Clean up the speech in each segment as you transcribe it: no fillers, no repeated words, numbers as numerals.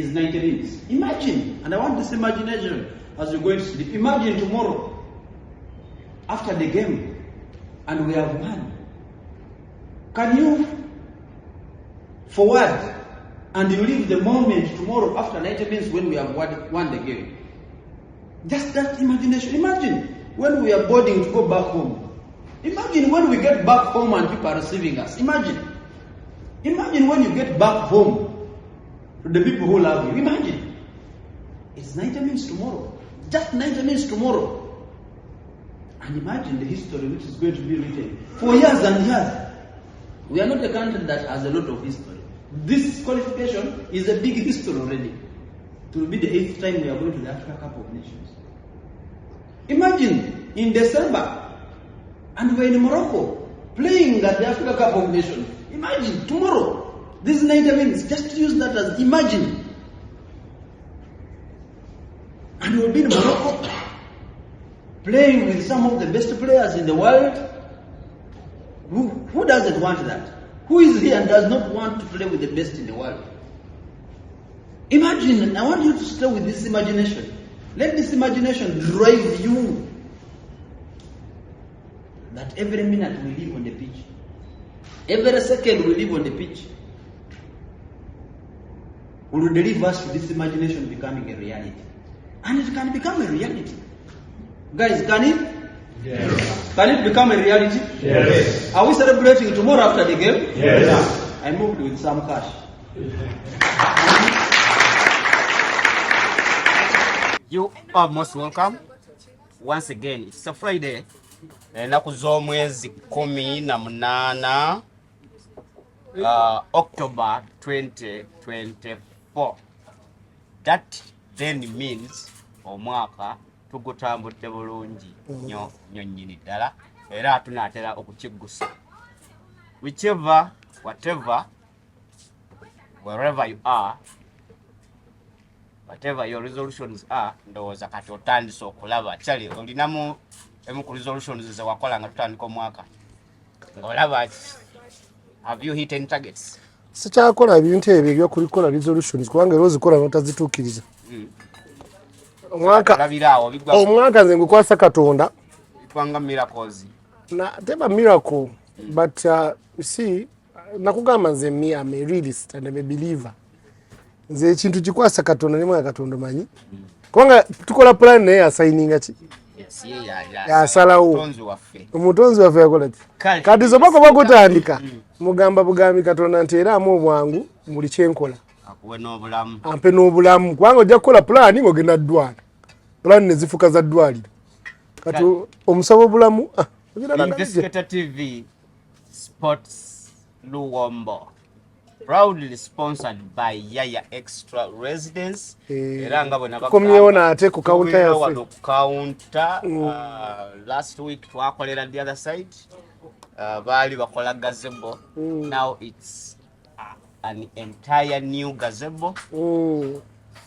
is 90 minutes. Imagine, and I want this imagination as you're going to sleep. Imagine tomorrow, after the game, and we have won. Can you forward and you live the moment tomorrow after 90 minutes when we have won the game? Just that imagination. Imagine when we are boarding to go back home. Imagine when we get back home and people are receiving us. Imagine. Imagine when you get back home to the people who love you. Imagine. It's 90 minutes tomorrow. Just 90 minutes tomorrow. And imagine the history which is going to be written for years and years. We are not a country that has a lot of history. This qualification is a big history already. It will be the 8th time we are going to the Africa Cup of Nations. Imagine in December, and we're in Morocco playing at the Africa Cup of Nations. Imagine tomorrow, this 90 minutes, just use that as imagine. And we'll be in Morocco playing with some of the best players in the world. Who doesn't want that? Who is here and does not want to play with the best in the world? Imagine, and I want you to stay with this imagination. Let this imagination drive you. That every minute we live on the pitch. Every second we live on the pitch. Will deliver us to this imagination becoming a reality. And it can become a reality. Guys, can it? Yes. Can it become a reality? Yes. Are we celebrating tomorrow after the game? Yes. I moved with some cash. You are most welcome. Once again, it's a Friday. Enaku z'omwezi 18 October 2024. That then means omwaka tugutambudde bulungi nnyo nnyini ddala era tunaatera okukiggusa. Whichever, whatever, wherever you are, whatever your resolutions are, ndowooza kati otandise okulaba. Kyali olinamu emu ku resolutions ze wakola nga tutandika omwaka ng'olaba have you hit any targets? Sikyakola ebintu ebyo ebyokulikola resolutions kubanga era ozikola n'otazituukiriza. Omwaka nze ngukwasa Katonda bigwanga miracles teba miracle but you see nakugamba nze I'm a realist and I'm a believer. Nze ekintu kikwasa Katonda ne mwa Katonda manyi kubanga tukola plan naye assigninga ki yasalawo omutonzi waffe yakola ki kati zobako bagutandika mugamba bugambi Katonda nti era amu obwangu muli kyenkola akuwe n'obulamu ampe n'obulamu kubanga ojja kukola plan ng'ogenda ddwala plan ne zifuka za ddwaliro kati omusaba obulamu Investigator TV Sports Luwombo proudly sponsored by Yaya Extra Residence. Eranga bona bakomyewo naate ku counter yaffe counter last week twakolera the other side bali bakola gazebo. Now it's an entire new gazebo.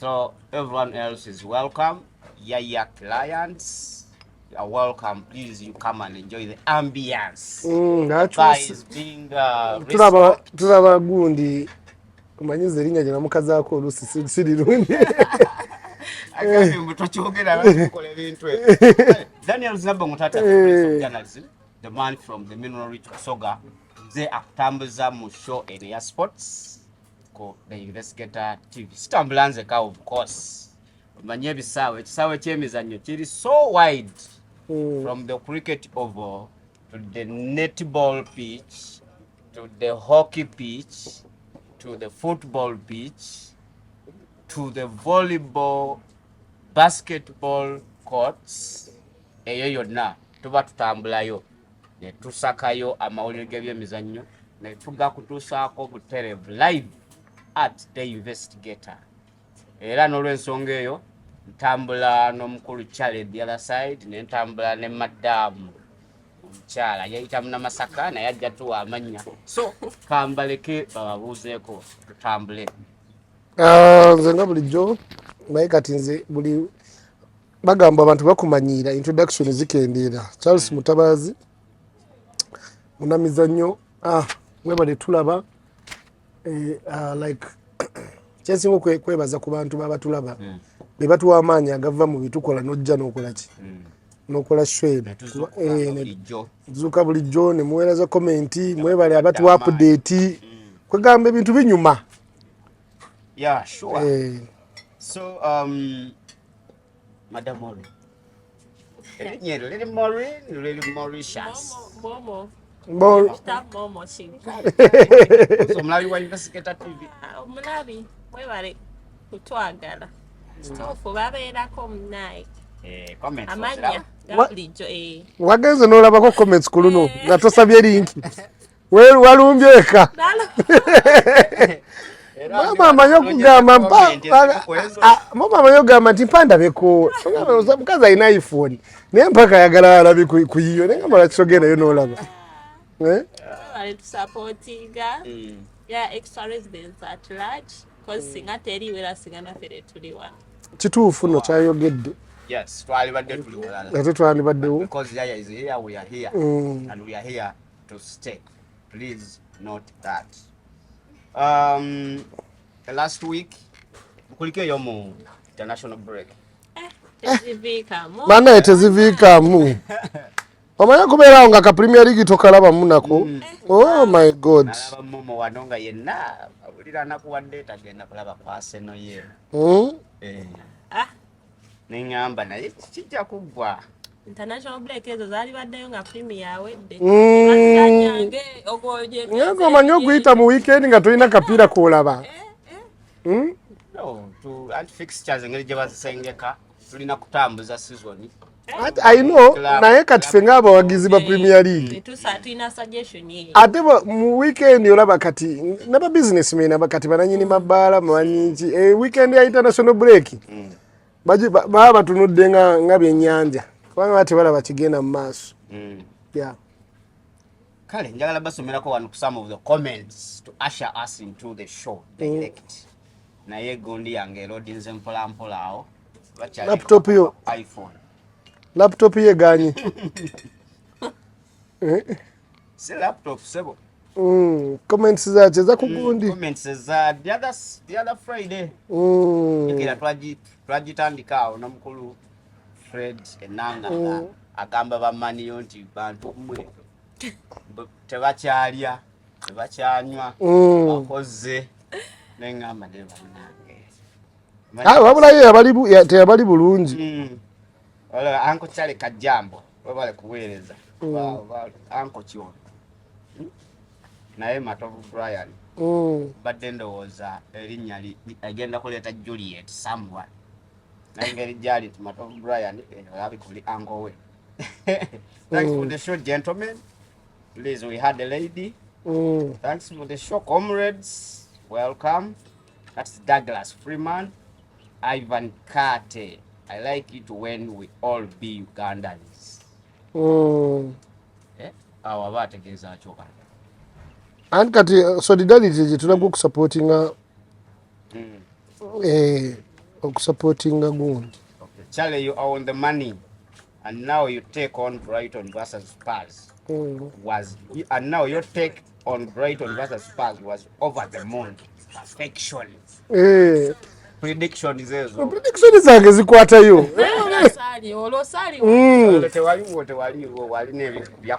So everyone else is welcome. Yaya clients are welcome. Please, you come and enjoy the ambience. Is being tulaba gundi kumanyiza erinnya gye namukazaako olusi sirirundi agambe mutachogera bakola ebintu Daniel Zaba mutata journalism, the man from the mineral rich Soga ze akutambuza mu show area sports ko the Investigator TV stambulanze ka of course manye bisawe kisawe kyemizannyo kiri so wide from the cricket oval to the netball pitch to the hockey pitch to the football pitch to the volleyball basketball courts eyo yonna tuba tutambulayo ne tusakayo amawulire g'ebyemizannyo ne tugakutuusaako buterevu live at the Investigator. Era n'olw'ensonga eyo ntambula n'omukulu Charlie the other side ne ntambula ne madamu omukyala yayita Munamasaka naye ajja tuwa amannya so kambaleke bababuuzeeko tutambule. Nze nga bulijjo naye kati nze buli bagamba abantu bakumanyiira introduction zikendeera. Charles Mutabazi munamizannyo mwebale tulaba like kyensinga kwebaza ku bantu babatulaba be batuwa amaanyi agava mu bitukola n'ojja n'okola ki n'okola shwere zuuka bulijjo ne muweereza komenti mwebale abatuwa update kwegamba ebintu binyuma. Yeah, sure. So, Madam Maureen. Little Maureen, little Mauritius. Momo. Stop Momo sing. So, Mlabi wa Investigator TV. Mlabi, mwebale kutwagala. Stofu babeerako munaye. Comments. Amanya gabulijjo wagenze n'olabako comments ku luno nga tosabye linki walumbye eka mama amanyi okugamba mama amanyi okugamba nti mpandabeko mukazi alina iphone naye mpaka ayagala alabi ku yiyo naye nga mala kisogendayo n'olaba supportinga extra residents at large because singa teriwera singa naffe tuliwa kituufu no kyayogedde. Yes, twalibadde tuli walala. Ate twalibaddewo. Because Yaya is here, we are here. And we are here to stay. Please note that. Last week, kuliko yomu international break. Bana teziviikamu. Omanya kubeerawo nga ka Premier League tokalabamu nako. Oh my God. Nalaba Momo wanonga yenna awulira nakuwadde tagenda kulaba kwa Arsenal ye. Nengamba naye kijja kuggwa. International break ezo zaali baddeyo nga Premier awedde. Nyange omanyi okuyita mu weekend nga tolina kapiira koolaba. No, to anti-fixtures engeri gye bazisengeka tulina kutambuza season. I know, naye kati ffe ng'abawagizi ba Premier League. Tulina suggestion ye. Ate mu weekend olaba kati naba businessmen abakati bananyini mabaala mumanyi nki weekend ya international break. Baba batunudde nga byennyanja kubanga bati balaba kigenda mu maaso. Yeah. Kale njagala basomerako wano some of the comments to usher us into the show direct. Naye gundi yange erodinze mpola mpola awo. Laptop yo. iPhone. Laptop ye ganye. Si laptop sebo. Comments za kugundi. Comments za the other Friday. Ekira twagitandikaawo namukulu Fred Enanga agamba bamanyi nti bantu mwe tebakyalya tebakyanywa bakoze nengamba ne bannange wabula ye teyabali bulungi. Wala anko chale kajambo wabale kuweereza anko chiona naye Matovu Brian badde ndowooza erinnya agenda kuleeta Juliet someone naye ngeri gyali Matovu Brian alabi kuli anko we. Thanks for the show, gentlemen. Please, we had a lady. Thanks for the show, comrades. Welcome. That's Douglas Freeman. Ivan Kate. I like it when we all be Ugandans. Awa bategeeza achoka. And kati solidarity jitulaga okusupportinga okusupportinga gundi. Okay. Charlie, you are on the money. And now you take on Brighton versus Spurs. And now your take on Brighton versus Spurs was over the moon. Perfection. Prediction is ezo. Prediction zange zikwatayo.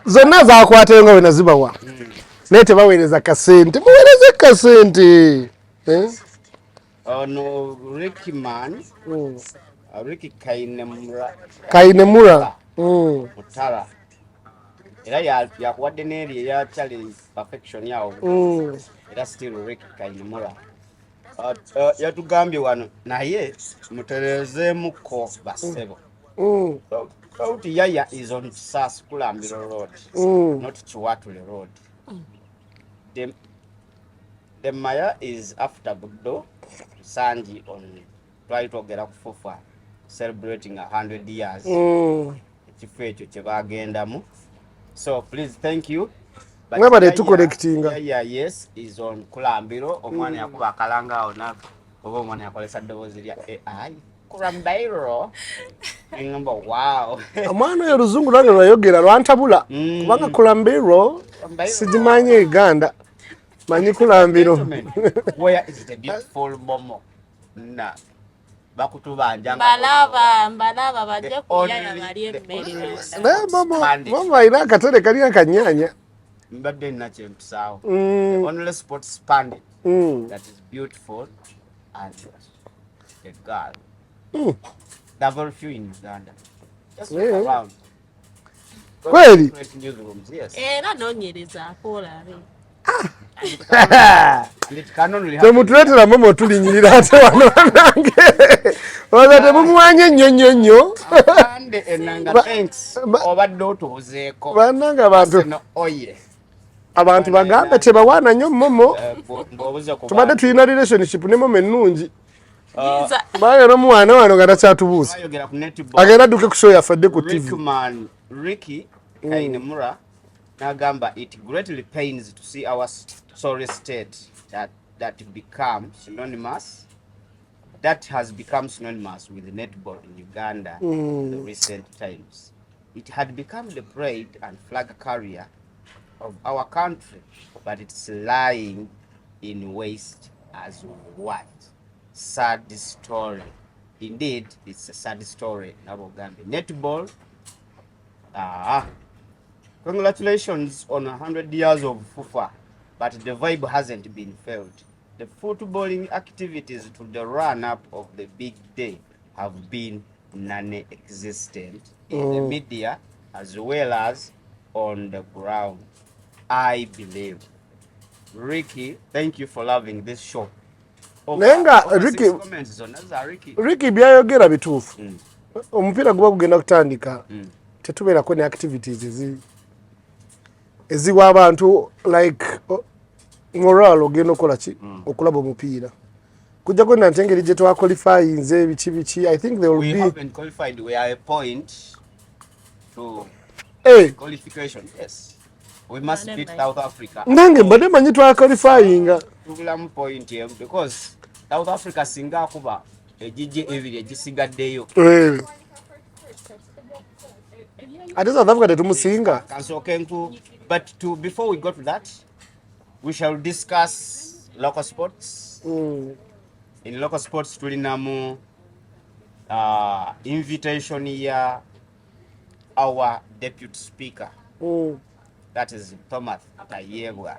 Zonna zakwatayo nga wena zibawa. Naye tebaweereza kasente. Muweereze kasente. No, Ricky Mann. Ricky Kainemura. Mutara. Era yakuwadde n'eri eya challenge perfection yawo. Era still Ricky Kainemura. Yatugambye wano naye muterezeemuko basebo. Sauti Yaya is on Sas Kulambiro Road, not Chiwatule Road. The Maya is after Budo Sanji on Twaito Gerakufufa celebrating 100 years. Chifecho chebagendamu. So please, thank you. Ngaba de tukolectinga. Yeah, yes, is on Kulambiro. Omwana yakuba kalanga ona. Obo omwana yakolesa ddoboozi lya AI. Kulambiro. Ngamba wow. Omwana oyo luzungu lwange lwayogera lwantabula. Kubanga Kulambiro sigimanyi Uganda. Manyi Kulambiro. Where is the beautiful Momo? na bakutubanja mbalaba bajja kuyaya bali emmere mama ina akatale kali akanyanya mbadde nina kyempisaawo the only sport spanning that is beautiful and a girl there are very few in Uganda just look around kweli era noonyerezaako olabe temutuleetera mama otulinyirira ate wano nange oza temumuwanye ennyo obadde otubuzeeko bannange abantu bagambe tebawaana nnyo momo tubadde tulina relationship ne momo ennungi kubanga nomuwaana wano nga takyatubuuza agenda adduke ku show yafadde ku tv Ricky Kainemura nagamba it greatly pains to see our sorry state that has become synonymous with netball in Uganda in the recent times. It had become the pride and flag carrier of our country, but it's lying in waste as what? Sad story. Indeed, it's a sad story. Netball. Congratulations on 100 years of FUFA, but the vibe hasn't been felt. The footballing activities to the run-up of the big day have been non-existent in the media as well as on the ground, I believe. Ricky, thank you for loving this show. Nenga Ricky byayogera bituufu. Omupiira guba gugenda kutandika. Tetubeerako ne activities eziwa abantu like moral ogenda okola ki okulaba omupiira kujjako nante engeri gye twaqualifyinze biki I think they will we be haven't qualified. We are a point to qualification. Yes, we must beat South Africa. Nange mbadde manyi twaqualifyinga tugulamu point because South Africa singa kuba ejije ebiri egisigaddeyo ate South Africa tetumusinga but before we go to that we shall discuss local sports. In local sports tulinamu invitation ya our deputy speaker that is Thomas Tayebwa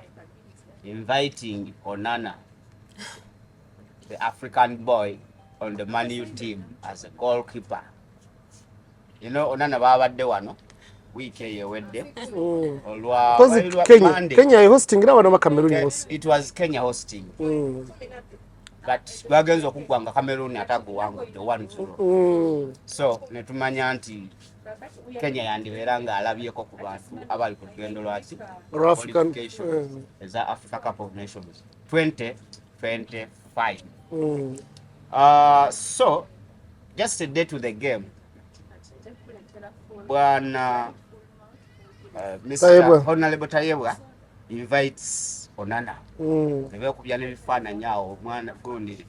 inviting Onana, the African boy on the Man U team, as a goalkeeper. You know, Onana babadde wano week eyewedde olwa Kenya hosting era wano Cameroon host. It was Kenya hosting. But bagenza okugwanga Cameroon ataguwangu the 1-0. So netumanya nti Kenya yandibeera nga alabyeko ku bantu abali ku lugendo lwaki qualification za Africa Cup of Nations 2025. So just a day to the game, Bwana Mr. Honorable Tayebwa invites Onana. Nebe kubyana ebifaananyi awo omwana gundi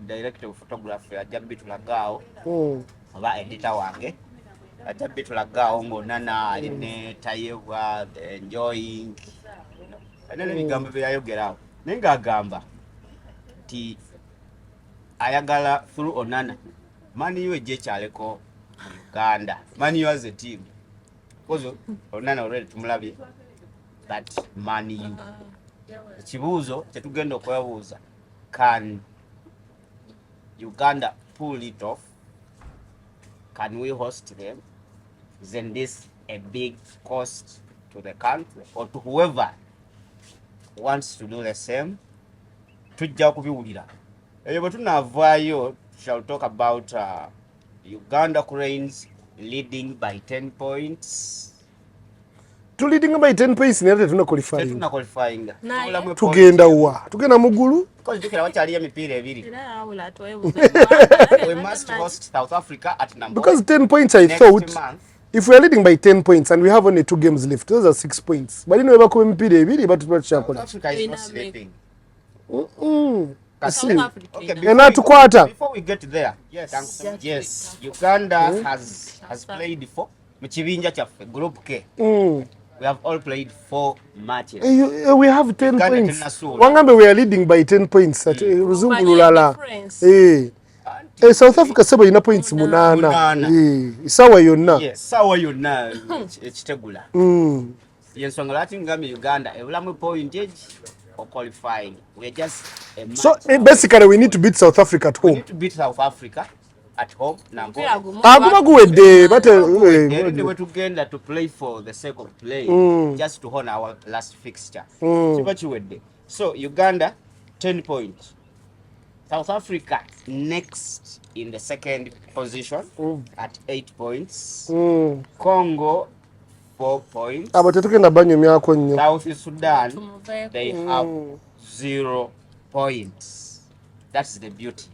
director of photography ajja bitulagaawo oba editor wange ajja bitulagaawo ng'Onana ali ne Tayebwa enjoying anene bigambo byayogerawo naye ng'agamba nti ayagala through Onana Man U ejje kyaleko Uganda, Man U as a team. Because Onana already tumulabye that Man U. Kibuuzo tetugenda okwebuuza, can Uganda pull it off? Can we host them? Isn't this a big cost to the country or to whoever wants to do the same? Tujja kubiwulira. Eyo bwe tunavaayo, shall talk about Uganda Cranes leading by 10 points. To leading by 10 points never tuna qualifying. Tuna qualifying. Tugenda wa. Tugenda mugulu. Because dukira wachali ya mipira ebiri. We must host South Africa at number. Because 10 points I thought if we are leading by 10 points and we have only 2 games left, those are 6 points. But you know eba ku mipira ebiri but South Africa is not sleeping. Okay, before we get there, yes, Uganda has played for Mchibinja chaffe Group K. We have all played 4 matches. We have 10 Uganda points. tenasula. Wangambe we are leading by 10 points. Ruzungu Umanye lulala. difference. South Africa sebo ina points munana. Sawa yonna. Yes, sawa yonna ekitegula. Yensonga lati ngambe Uganda ebulamu pointage or qualifying. We are just a match. So basically we need to beat South Africa at home. We need to beat South Africa at home. Aguma guwedde They were together to play for the sake of playing, just to honor our last fixture. So Uganda 10 points. South Africa next in the second position at 8 points. Congo 4 points. South Sudan, they have 0 points. That's the beauty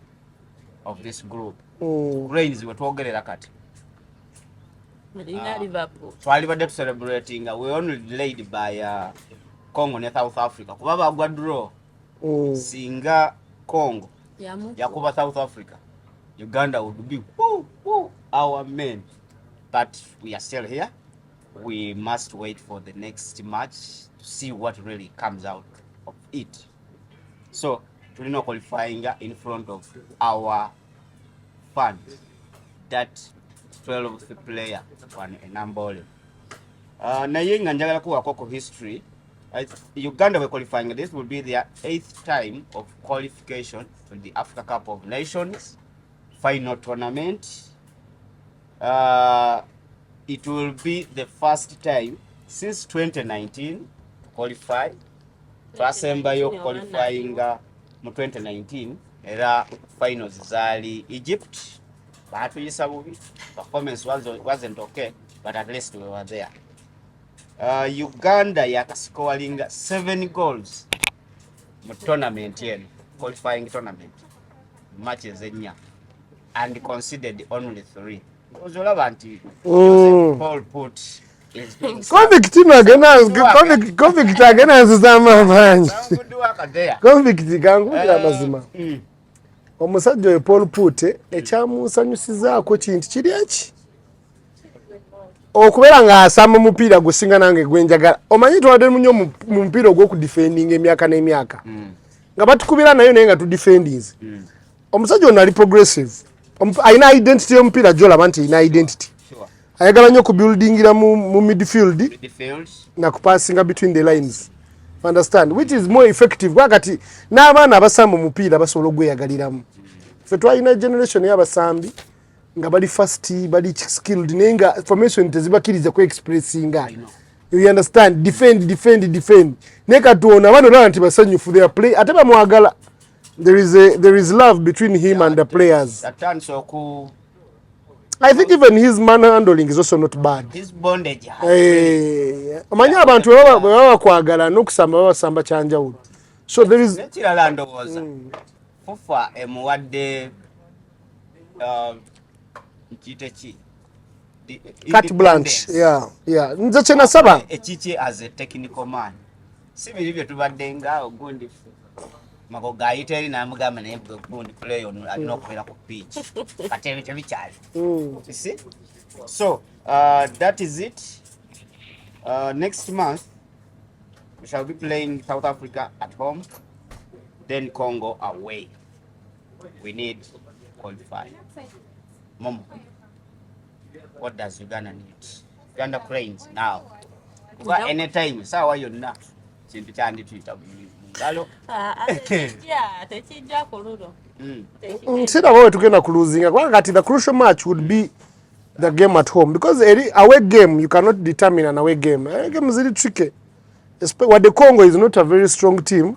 of this group. Reigns were twogerera kati. Twalibadde celebrating. We only delayed by Congo and South Africa. Kuba bagwa draw. Singa Congo yakuba South Africa, Uganda would be our men. But we are still here. We must wait for the next match to see what really comes out of it. So we're not qualifying in front of our fans. That 12th player one enambole. Naye nga njagala kuwako history. Uganda were qualifying. This will be their 8th time of qualification to the Africa Cup of Nations final tournament. It will be the first time since 2019 to qualify. Twasembayo qualifying mu 2019 era finals zali Egypt. Batuyisa bubi. Performance wasn't okay, but at least we were there. Uganda yakascoring 7 goals mu tournament yen, qualifying tournament matches enya, and conceded only 3. Ozolaba nti Paul put is Convict agena zama manyi. Convict gangulira mazima. Omusajja we Paul Pute ekyamusanyusizaako kintu kiri eki. Okubeera nga asamba mupiira gusinga nange gwenjagala. Omanyi twadde munyo mu mupiira ogw'okudefending emyaka n'emyaka. Nga batukubira naye nga tudefendings. Omusajja ono ali progressive. Ayina identity y'omupiira gy'olaba nti ayina identity. Ayagala nnyo kubuildingira mu midfield na kupassinga between the lines. Understand? Which is more effective. Wakati n'abaana abasamba mupiira basobola ogweyagaliramu. Ffe twalina generation y'abasambi nga bali fast, bali skilled, nenga formation tezibakiriza ku expressinga. You understand? Defend. Neka tuona bano lwa nti basanyufu their play. Ate bamwagala. There is love between him and the players. I think even his manhandling is also not bad. His bondage. Omanyi abantu bwe kwagala n'okusamba babasamba kyanjawulo. So there is Nekiralando was Fufa emuwadde Dpty. cat blanche. Yeah. Nze kye nasaba. Echiche as a technical man. Si biri bye tubadde nga ogundi Mako gaiteri na mugamba naye gundi play on alina okubeera ku pitch. Kati tebikyali. You see? So, that is it. Next month, we shall be playing South Africa at home, then Congo away. We need to qualify. Momo, what does Uganda need? Uganda Cranes now. Anytime, sawa yonna. Kintu kyandi tuyita ngalo. Tekijja kululo. Consider what tugenda cruising. Kati the crucial match would be the game at home, because away game you cannot determine an away game. Away game is really tricky. What the Congo is not a very strong team.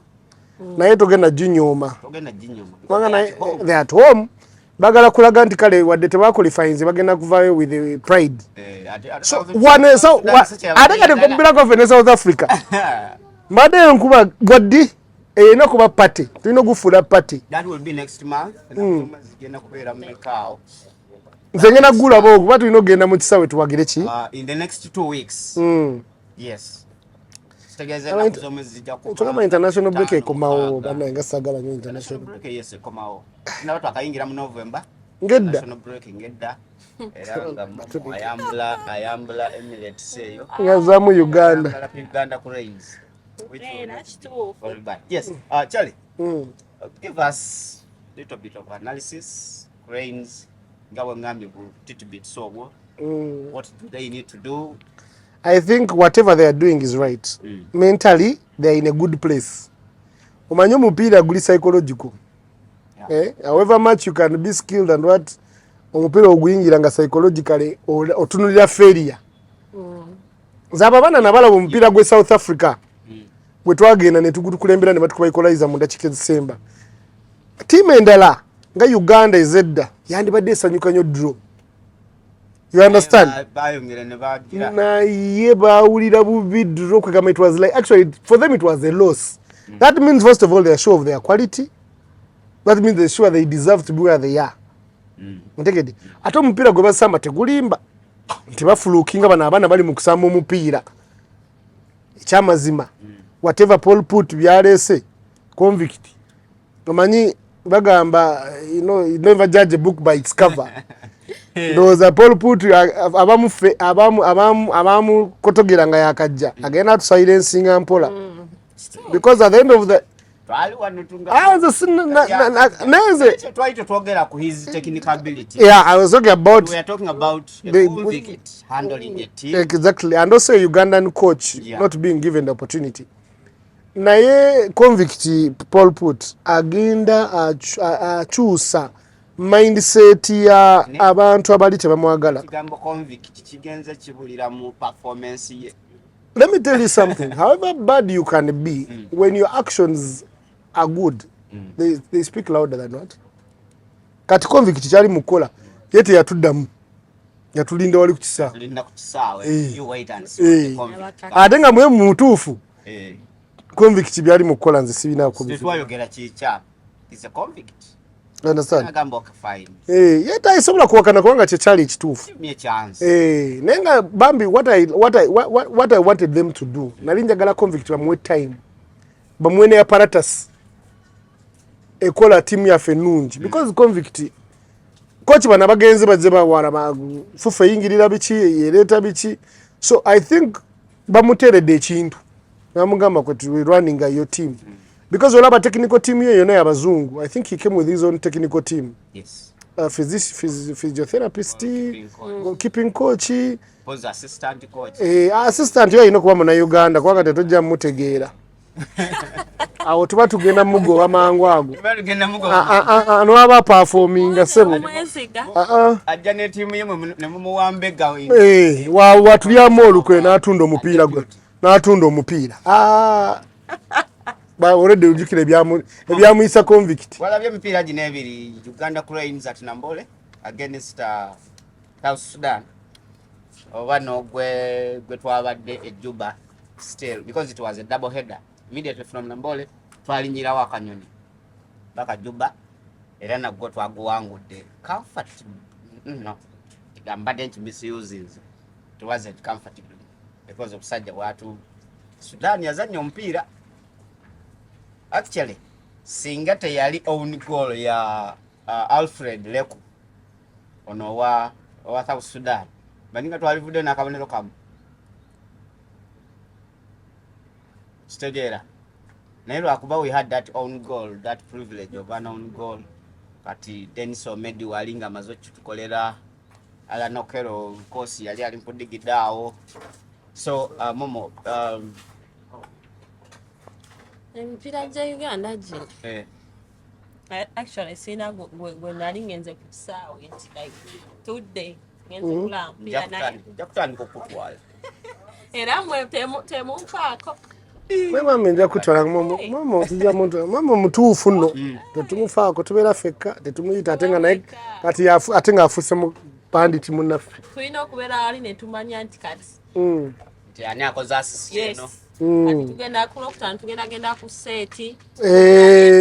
Naye tugenda jinyoma. They at home. Bagala kulaga nti kale wadde tebaqualifyinze bagenda kuvaayo with the pride. So ate kati kumbira kwa South Africa. Mbadde nkuba goddi eno kuba party. Tulina okufuula party. That will be next month. Zigenda kubeera mu Macau. Nze ngenda kugula bo kuba tulina okugenda mu kisawe tuwagire ki? In the next 2 weeks. Yes. Tukama international break ekomawo bannange sagala nnyo international break. Yes, ekomawo. Nabo twakayingira mu November. Ngedda. International break ngedda. era nga Momo ayambula Emirates eyo Ngazamu Uganda. Uganda Cranes. That's true. Yes, Charlie, give us a little bit of analysis. Cranes, so what do they need to do? I think whatever they are doing is right. Mentally, they are in a good place. Umanyo mupira guli psychological. However much you can be skilled and what, omupira oguyingira nga psychologically otunulira failure. Zaba bana nabala mupira gwe South Africa. Bwe twagenda ne tugutukulembera ne batukuba equalizer mu dakika ezisemba. Team endala nga Uganda ezedda yandibadde esanyuka nnyo draw. You understand? Na ye bawulira bubi draw kwegamba it was like actually for them it was a loss. That means first of all they are sure of their quality. That means they're sure they deserve to be where they are. Mutegedi. Ate omupira gwe basamba tegulimba. Tebafulukinga bana abana bali mu kusamba omupira. Ekyamazima. Whatever Paul put byalese convict. Omanyi bagamba you never judge a book by its cover. Those Paul put abamu kotogeranga yakajja agenda to silencing ampola because at the end of the his technical ability. Yeah, I was talking about. We are talking about the Convict handling a team. Exactly, and also a Ugandan coach not being given the opportunity. Naye Convict Paul put agenda achusa mindset ya abantu abali tebamwagala. Let me tell you something. However bad you can be, when your actions are good, they speak louder than what. Kati Convict kyali mukola yete yatuddamu yatulinda wali kukisa. You wait and see. Ate nga mwe mutuufu. Convict byali mukola nze sibina kubifu. He's a convict. You understand? Fine. Yeta isobola kuwakana kubanga kyali ekituufu. Give me a chance. Nenga Bambi what I wanted them to do. Nali njagala Convict bamwe time. Bamwe ne apparatus. Ekola team ya fenungi because Convict coach bana bagenze bazze bawala fufa yingirira bichi yereta bichi. So I think bamuterede ekintu. Namugamba kwetu we running your team. Because olaba technical team ye yona yabazungu. I think he came with his own technical team. Yes. Physiotherapist, keeping coach, was assistant coach. Assistant yo ino kuba mu Uganda kwanga tetojja mutegeera. Awo tuba tugenda mugo amangu ago. Ano aba performing sebo. Ajja ne team yemwe ne mumuwambega wa tulyamu olukwe n'atunda omupiira gwe. N'atunda omupiira. Ba already ujukire ebyamuyisa Convict. Walabye emipiira gino ebiri Uganda Cranes at Nambole against South Sudan. Oba no gwe twabadde e Juba still because it was a double header. Immediately from Nambole twalinyirawo akanyoni baka Juba era nagwo twaguwangudde comfort no gambadde nti misuses it wasn't comfortable because of sajja watu Sudan yazanya omupiira. Actually singa teyali own goal ya Alfred Leku ono wa South Sudan baninga twalivudde nakabonero kamu Stadiera naye lwakuba we had that own goal, that privilege of an own goal kati Dennis Omedi walinga mazochi tukolera ala nokero kosi yali alimpodigidao. So Momo emipiira gya Uganda gye actually sina gwe nali ngenze ku kisaawe nti like today ngenze kulambira naye jakutandika okutwala era mwe temumpaako mama nja kutwala mama tujja muntu mama mutuufu nno tetumufaako tubeera fekka tetumuyita atenga naye kati atenga afuse mu panditi munnaffe tulina okubeera wali ne tumanya nti kati nti ani akoze asisi eno. Ati tugenda kulokutana tugenda ku seti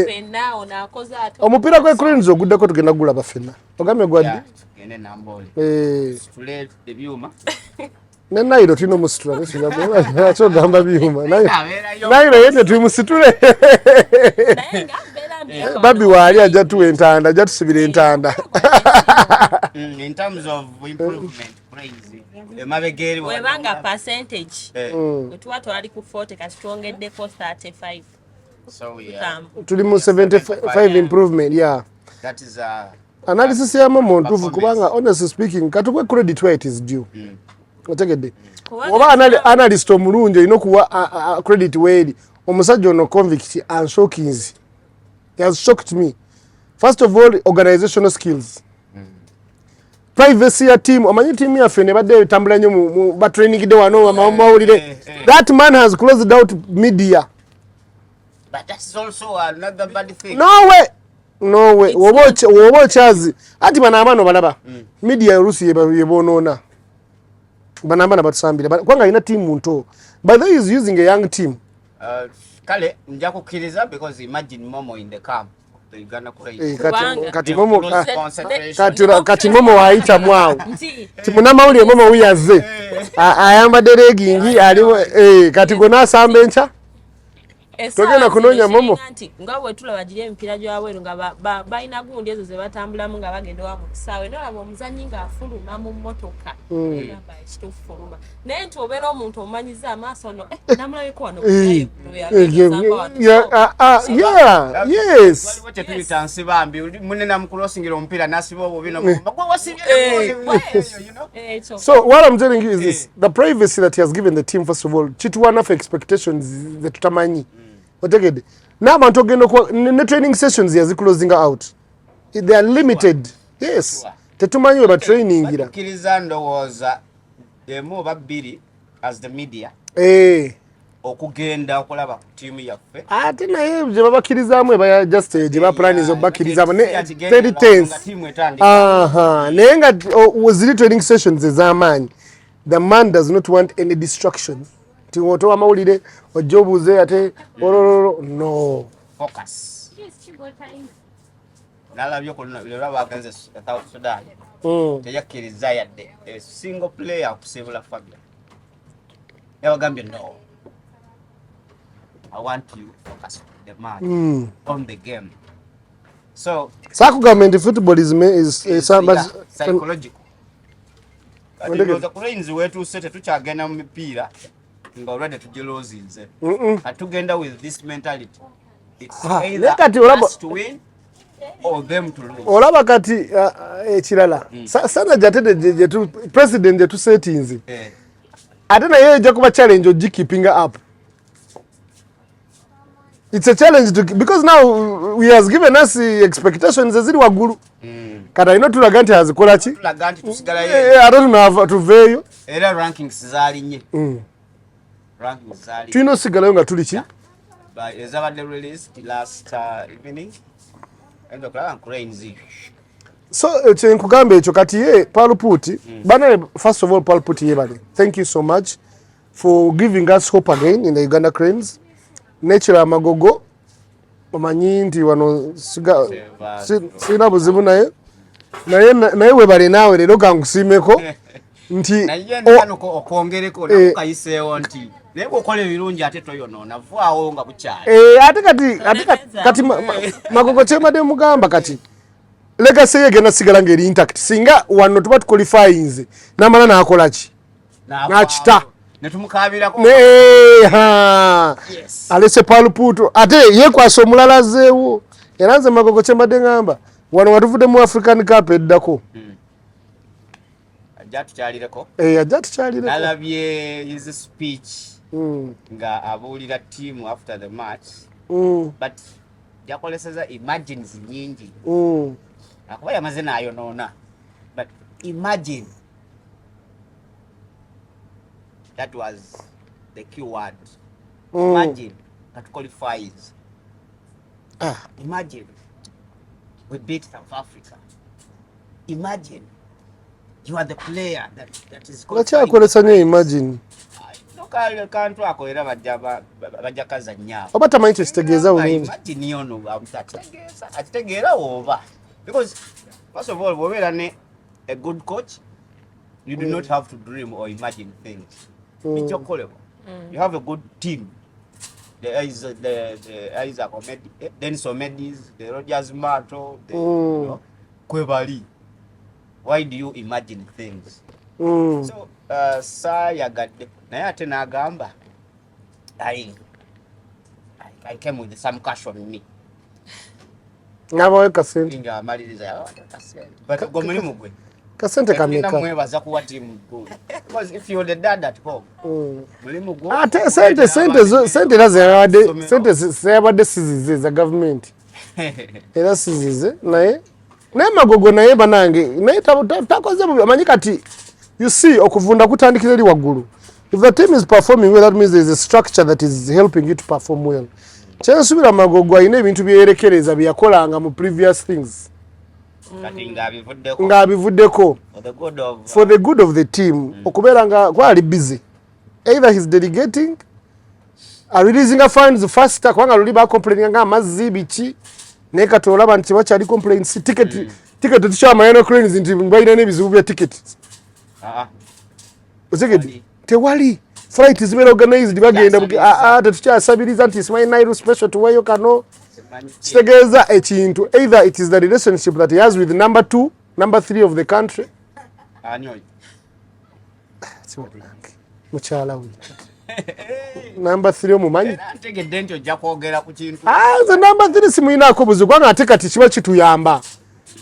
fenna onakoze ate omupiira gwe Cranes oguddeko tugenda gulaba fenna ogamye gwaddi gende Nambole stule ebyuma Nairo tulina omusitula nakyo gamba byuma Nairo yende tumusitule naye nga mbeera Babi wali ajja tuwa entanda, ajja tusibira entanda. In terms of improvement, crazy. Emabegeri webanga percentage. Wetuwa twali ku 40 kati twongeddeko 35. So yeah. Tuli mu 75 improvement, yeah. That is analysis ya mama ntufu kubanga honestly speaking katubwe credit where it is due. Otegedde. Oba analyst omulungi ino kuwa credit where omusajja ono convict and shockings. He has shocked me. First of all, organizational skills. Privacy ya team, omanyi team ya fene badde tambula nnyo mu ba training de wano mawulire. That man has closed out media. But that's also another bad thing. No way. Wobo chazi. Ati banamano balaba. Media Rusi yebonona. Banamana batusambira. Kwanga ina team munto. But they is using a young team. Kale nja kukkiriza because imagine Momo in the camp. The Uganda Crazy. Kati Momo waita mwao. Timuna mawuli Momo uyaze. Ayambadde legging aliwo kati gona sambencha. Togenda kunonya Momo. Nga wetula bagire empira gyaweru nga balina gundi ezo ze batambulamu nga bagenda wa mu kisaawe nolaba omuzannyi nga afuluma mu mmotoka namba ekitufuluma naye nti obeera omuntu omanyiza amaaso no namulabeko wano yes tulitansi bambi munena mukulosingira omupiira nasiba obwo bino so what I'm telling you is this, the privacy that he has given the team, first of all chituwana for expectations that tutamanyi otegede n'abantu ogenda ne training sessions yazi closing out, they are limited. Yes, tetumanyi we ba training ira kiriza ndowooza emu oba bbiri as the media okugenda okulaba ku tiimu yaffe ate naye gye babakirizaamu eba just gye baplaniza obakirizaamu 30 naye nga ziri training sessions ez'amaanyi. The man does not want any distractions. Timoto amawulire ojja obuuze ate no focus. Nalabye okulaba bagenze South Sudan teyakkiriza yadde a single player okusibula Fabia. Yabagambye no, I want you to focus on the match, on the game. So government football is psychological. Ndoza kulenzi wetu sete tukyagenda mu mipiira nga already tujilozinze. Atugenda with this mentality. It's either us to win or them to lose. Olaba kati ekirala sana jatede jetu president jetu settings ate naye ejja kuba challenge ogi keeping up. It's a challenge because now he has given us expectations eziri waggulu kata ino tulaga nti azikola ki tulaga nti tusigalayo ate tunava tuveeyo era rankings zaalinnye tulina osigalayo nga tuli ki ezabadde released last evening and okulaba nkulayinzi. So kyenkugamba ekyo kati ye Palputi bana first of all Palputi yebale, thank you so much for giving us hope again in the Uganda Cranes. Nature amagogo omanyi nti wano sina buzibu naye webale naawe leero kankusiimeko nti okwongereko nakukayiseewo nti naye bw'okola ebirungi ate toyonoona vaawo nga bukyali ate kati magogo kyemadde mugamba kati legacy ye egenda sigala ng'eri intact singa wano tuba tuqualifyinze n'amala n'akola ki n'akita alese Palputo ate yekwasa omulala azeewo era nze magogo kyembadde ngamba wano watuvudde mu African Cup eddako ajja tukyalireko nalabye his speech nga abuulira team after the match but yakoleseza imagines nyingi akuba yamaze nayonoona but imagine. That was the key word. Imagine that qualifies. Imagine we beat South Africa. Imagine you are the player that is qualified. Imagine. Kantu ako era bajja kazannya. Oba tamanyi kitegeeza bulungi. Imagine ono akitegeera oba. Because first of all, we're a good coach. You do not have to dream or imagine things. You have a good team. the Isaac Omedi, Dennis Omedis, the Rogers Mato, the you know, Kwebali. Why do you imagine things? So saya gadde naye ate n'agamba I came with some cash on me. Ngabawe kasente. Inga amaliriza kasente. But go mulimu gwe. Kasente kameka. Mwebaza kuwa team good. Because if you're the dad at home, mulimu go. Ate sente lazabade sente zebade sizize za government. Era sizize naye magogo naye banange naye takoze amanyika ati you see okuvunda kutandikira eri waggulu. If the team is performing well, that means there is a structure that is helping you to perform well. Chensubira magogo ayine ebintu byerekereza byakolanga mu previous things. Ngabivuddeko for the good of the team. Okubera nga kwali busy. Either he's delegating or releasing a funds faster kwanga luli ba complaining nga amazzi bichi neka tolaba nti bachali complaints ticket tuchama yano cranes nti mbayina nebizibu bya ticket. Uzegedi tewali flight is well organized bagenda tetukyasabiriza nti Ismail Nairu special tuwayo kano kitegeeza ekintu either it is the relationship that he has with number 2 number 3 of the country mukyala we number 3 omumanyi ntegedde nti ojja kwogera ku kintu the number 3 simuyinaako buzibu kubanga ate kati kiba kituyamba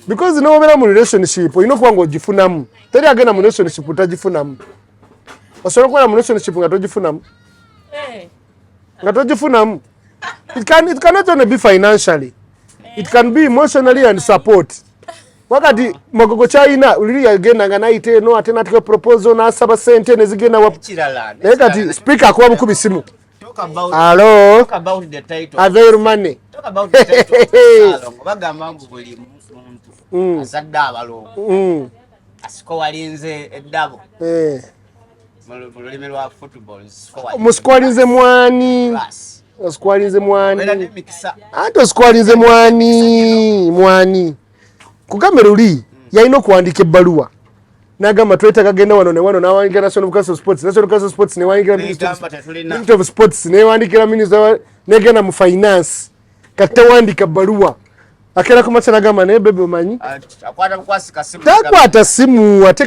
because nobeera mu relationship olina okuba nga ogifunamu teri agenda mu relationship utagifunamu osobola okuba mu relationship nga togifunamu it cannot only be financially, it can be emotionally and support. Wakati magogo chaina uliri agenda nga naite no ate natike proposal na saba sente nezigenda wa kati speaker kwa mukubi simu. Hello. Talk about the title. Avail money. Talk about the title. Bagamba mbu buli muntu azadda abalongo. Asiko walinze eddabo. Mululimi lwa football. Muskwalinze mwani. Oskwalize mwani. Ate oskwalize mwani. Kugambe luli yalina okuwandika ebbaluwa. N'agamba twetaaga kagenda wano ne wano n'awandiikira National Council of Sports. National Council of Sports n'ewandiikira Minister of Sports n'ewandiikira Minister n'egenda mu finance. Kati tewandika bbaluwa. Akera kumacha n'agamba naye bebe omanyi. Takwata simu ate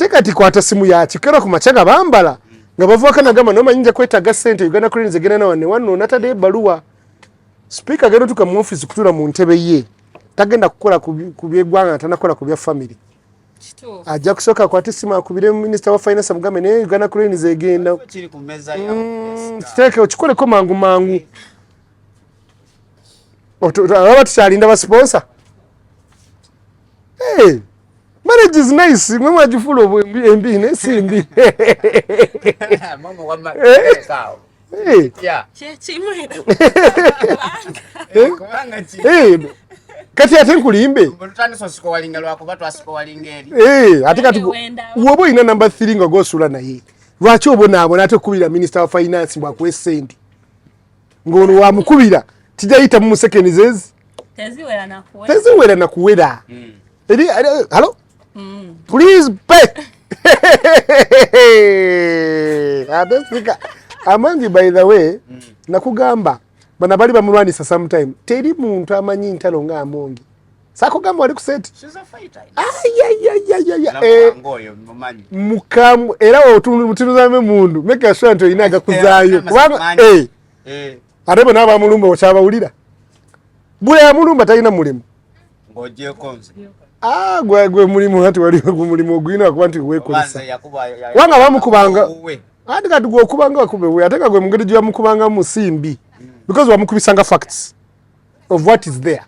kati kwata simu yaki. Kera kumacha nga bambala. Nga bavuka n'agamba n'omanyi nja kwetaaga ssente Uganda Cranes egenda na wano natadde ebbaluwa. Speaker agenda tuka mu office kutula mu ntebe ye. Tagenda kukola ku by'eggwanga tanakola ku bya family. Ajja kusooka akwate simu akubire Minister wa Finance amugambe naye Uganda Cranes egenda. Kiteeke okikoleko mangu. Aba tukyalinda ba sponsor. Hey, marriage is nice. Mwe mwagifula embi nesimbi. Mama wa makao. Hey. Yeah. Kati ate nkulimbe. Mbutaniso siko walinga lwako batu asiko walingeri. Ate kati wobo ina number 3 ngo gosula naye. Lwaki obona ate kubira Minister wa Finance bwakwe sente. Ngono wa mukubira tijayita mu seconds teziwera na kuwera. Hello? Please pay. Amangi by the way nakugamba bana bali bamulwanisa sometime teri muntu amanyi ntalo nga amongi sakugamba wali kuseti she's a fighter mukamu era otunuzame mundu make sure nto inaga kuzayo kubanga arebo naba mulumba ochaba ulira bule ya mulumba talina mulimu ngoje konze gwe mulimu hati wali ku mulimu ogwina akwanti wekolesa wanga bamukubanga ati kati gwe okubanga akube we ateka gwe mungeri jya mukubanga musimbi because wamukubisanga facts of what is there.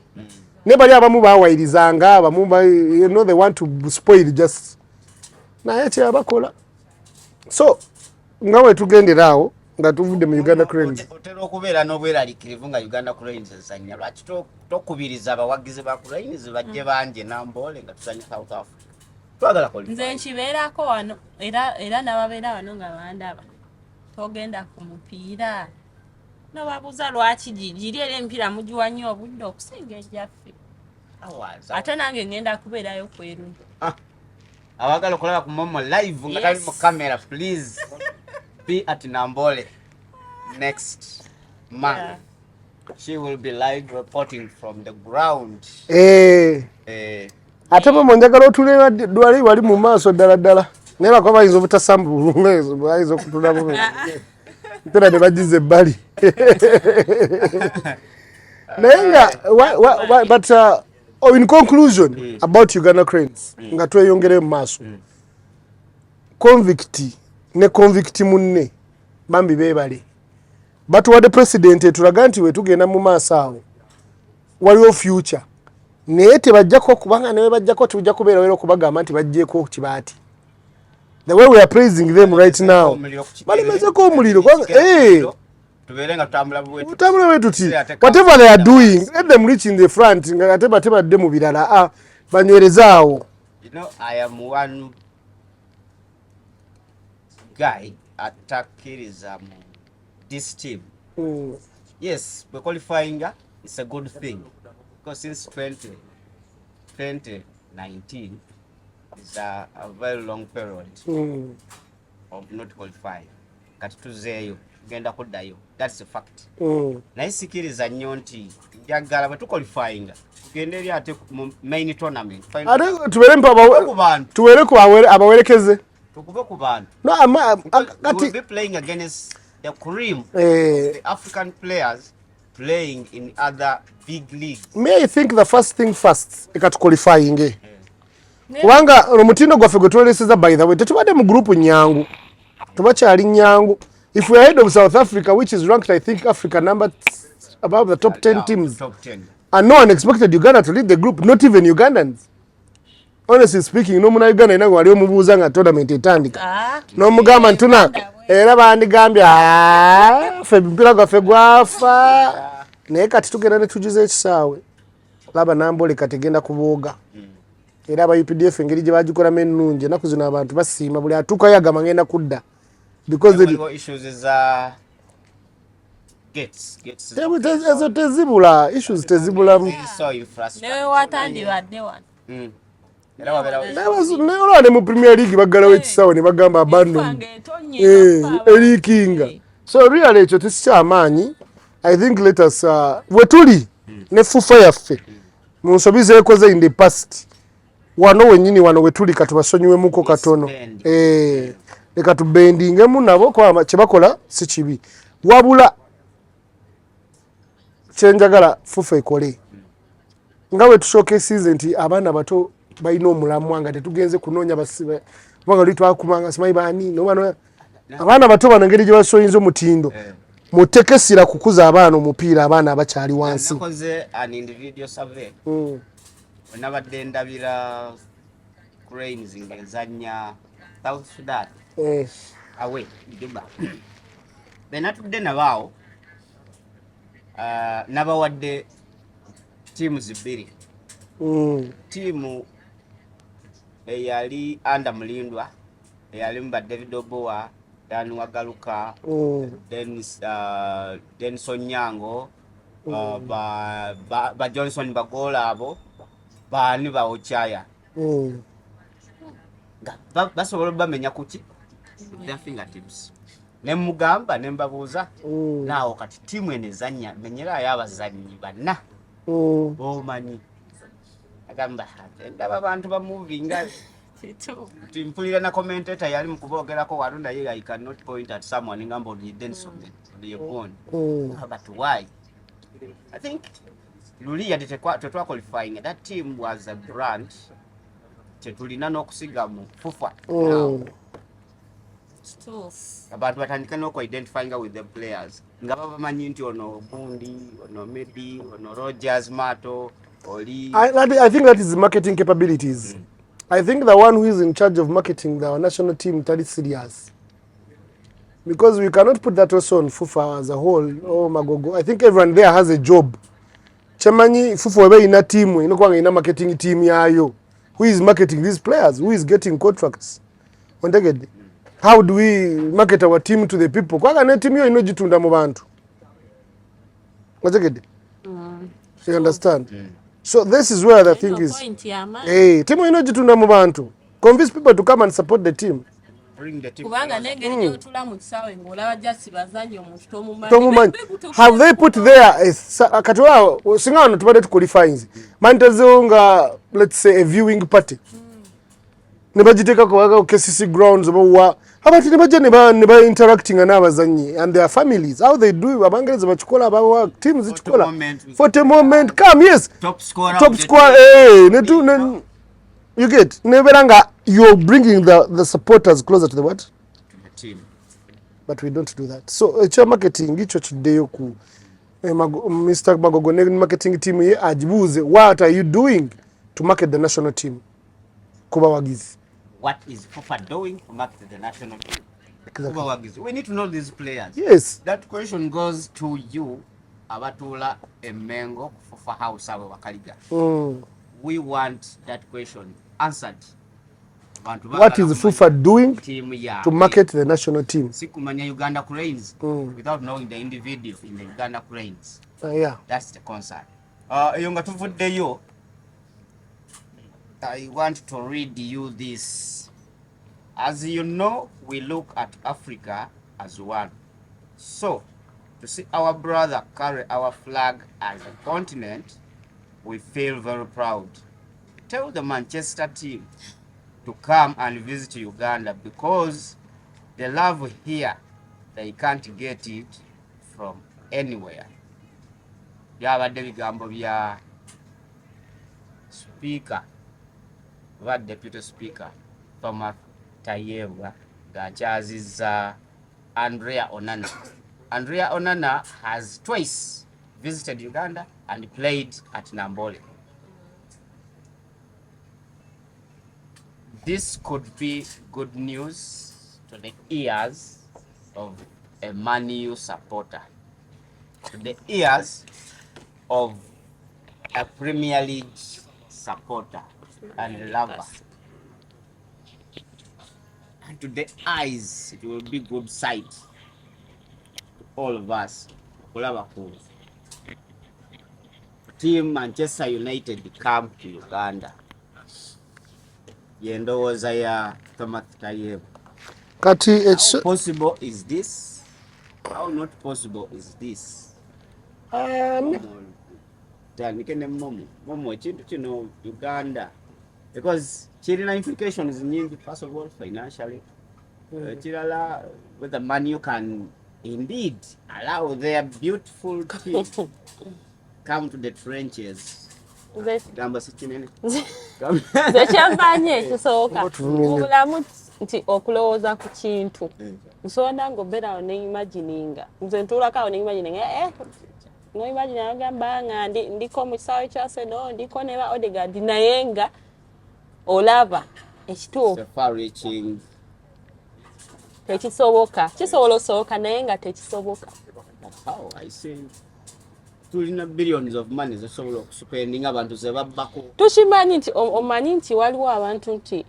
Nebali abamu bawayirizanga abamu you know they want to spoil just na yati abakola. So ngawe tugenderawo nga tuvude mu Uganda Cranes. Otero okubeera n'obweralikirivu nga Uganda Cranes zanya lwaki tokubiriza abawagizi ba Cranes bajje banje nambole nga tusanya South Africa. Twagala koli. Nze nkibeerako wano era n'ababeera wano nga bandaba. Togenda ku mupiira. Nababuuza lwaki giri era empiira mugiwa nnyo obudde okusinga ejjaffe. Ate nange ngenda kubeerayo kweru. Abagala okulaba ku Momo live nga tali mu camera please. Be at Nambole. next month. Yeah. She will be live reporting from the ground. Ate mwe njagala otuleba dwali wali mu maaso ddala naye bakuba bayinza obutasambula ezo bayinza okutulamu ntera ne bagize ebbali naye nga but in conclusion about Uganda Cranes nga tweyongere mu maaso convict munne bambi beebale batuwadde president etulaga nti we tugenda mu maaso awo waliwo future naye tebajjako kubanga naye bajjako tujja kubeera wera okubagamba nti bajjeeko kibaati the way we are praising them right now balemezeko omuliro tutambula bwe tuti whatever they are doing let them reach in the front nga ate batebadde mu birala banywerezaawo. I am one guy attackiriza this team. Yes, we're qualifying. It's a good thing because since 2019 is a very long period of not qualifying. Kati tuzeeyo genda kuddayo. That's a fact. Naye sikiriza nnyo nti njagala bwe tuqualifying tugende eri ate main tournament. Ate tubeere tubeere ku abawerekeze. Tukube ku bantu. No, we'll be playing against the cream of the African players playing in other big leagues. May I think the first thing first qualifying. Kubanga omutindo gwaffe gwe twoleseza by the way tetubadde mu group nyangu tubakyali nyangu. If we are ahead of South Africa, which is ranked, I think, Africa number above the top 10 teams, top 10. And no one expected Uganda to lead the group, not even Ugandans. Honestly speaking, no muna Uganda inago wali omubuuza nga tournament etandika. No mugamba ntuna era bandigambye ffe mpira gwaffe gwafa naye kati tugenda ne tujuza ekisaawe laba nambole kati genda kubooga. Era aba UPDF engeri gye bagikolamu ennungi ennaku zino abantu basiima buli atuukayo agamba ngenda kudda. Because the issues is gates ezo tezibula issues tezibula so you frustrated newe watandi badde wan newe ne mu Premier League bagalawo ekisaawe ne bagamba abandon erikinga so really ekyo tekikyamaanyi. I think let us we tuli ne fufa yaffe mu nsobi zeekoze in the past wano wenyini wano we tuli katubasonyiwemuko katono leka tubendingemu nabo kwa kyebakola si kibi wabula kyenjagala fufa ekole nga we tushowcase nti abaana bato balina omulamwa nga tetugenze kunoonya basibe kubanga luli twakumanga simanyi baani nobano abaana bato bano engeri gye basoyinza omutindo mutekesira kukuza abaana omupiira abaana abakyali wansi. Nakoze an individual survey wenabadde ndabira Cranes ngezanya South Sudan awe Juba benatudde nabaawo nabawadde teams bbiri. Tiimu eyali anda mulindwa eyali mba David Oboa Dan Wagaluka Denson Nyango ba Johnson Bagola abo baani bawochaya basobola bamenya kuki their fingertips nemugamba nembabuuza naawo kati tiimu enezanya menyera y'abazanyi banna omanyi agamba ndaba abantu bamuvinga timpulira na commentator yali mukuboogerako wano naye I cannot point at someone ngamba oli Denson oli but why I think luliya tetwa qualifying that team was a brand tetulina n'okusiga mu fufa abantu batandika n'oku-identifying with the players nga babamanyi nti ono Bundi ono Maybe ono Rogers Mato oli I think that is marketing capabilities. I think the one who is in charge of marketing our national team is serious because we cannot put that also on Fufa as a whole. Oh Magogo, I think everyone there has a job. Chamanyi Fufa webe ina team inokuwa ina marketing team yayo. Who is marketing these players? Who is getting contracts? How do we market our team to the people? Kwa ne team yo inojitunda mu bantu. You understand? So this is where the thing is. Hey, team inojitunda mu bantu. Convince people to come and support the team. bring the team. Kubanga nengeri gyotula mu kisaawe ng'olaba just bazanyi omuntu tomumanyi. Have they put there katola singa wano tubadde tuqualifyings mantezewo nga let's say a viewing party ne bagiteekako baga KCC grounds oba abantu ne bajja ne ba interacting n'abazanyi and their families how they do abangereza bakikola abawa teams zikikola for the moment come yes top scorer you get neberanga you're bringing the supporters closer to the what to the team, but we don't do that. So ekya marketing icho kiddeyo ku Mr. Magogo ne marketing team ye ajibuze what are you doing to market the national team kuba wagizi. What is FIFA doing to market the national team? Exactly. We need to know these players. Yes. That question goes to you, Abatula Emengo, FIFA House Wakaliga. We want that question answered. What is FIFA doing to market the national team? Sikumanya Uganda Cranes without knowing the individual in the Uganda Cranes. Yeah. That's the concern. I want to read you this. As you know, we look at Africa as one. So, to see our brother carry our flag as a continent, we feel very proud. Tell the Manchester team to come and visit Uganda because they love here. They can't get it from anywhere. Yabadde bigambo bya speaker, what deputy speaker, Thomas Tayebwa, Gachaziza, Andrea Onana. Andrea Onana has twice visited Uganda and played at Nambole. This could be good news to the ears of a Man U supporter, to the ears of a Premier League supporter and lover, and to the eyes it will be good sight to all of us. Team Manchester United come to Uganda. Yendowooza ya Thomas Tayebwa. Kati how possible is this? How not possible is this? Tanikene momo ekintu kino Uganda because kirina implications nyingi. First of all, financially, kirala whether Man U can indeed allow their beautiful team come to the trenches. Gamba sikinene zekyambanye ekisooka obulamu nti okulowooza ku kintu nsonda ng'obeerawo ne imagininga nze ntuulakawo ne imagininga no imagine agamba nga ndiko mu kisaawe kya Arsenal ndiko ne ba Odegaard naye nga olaba ekituufu tekisoboka kisobola osoboka naye nga tekisoboka. How I say tulina billions of money zesobola okuspendinga abantu ze babbako. Tukimanyi nti omanyi nti waliwo abantu nti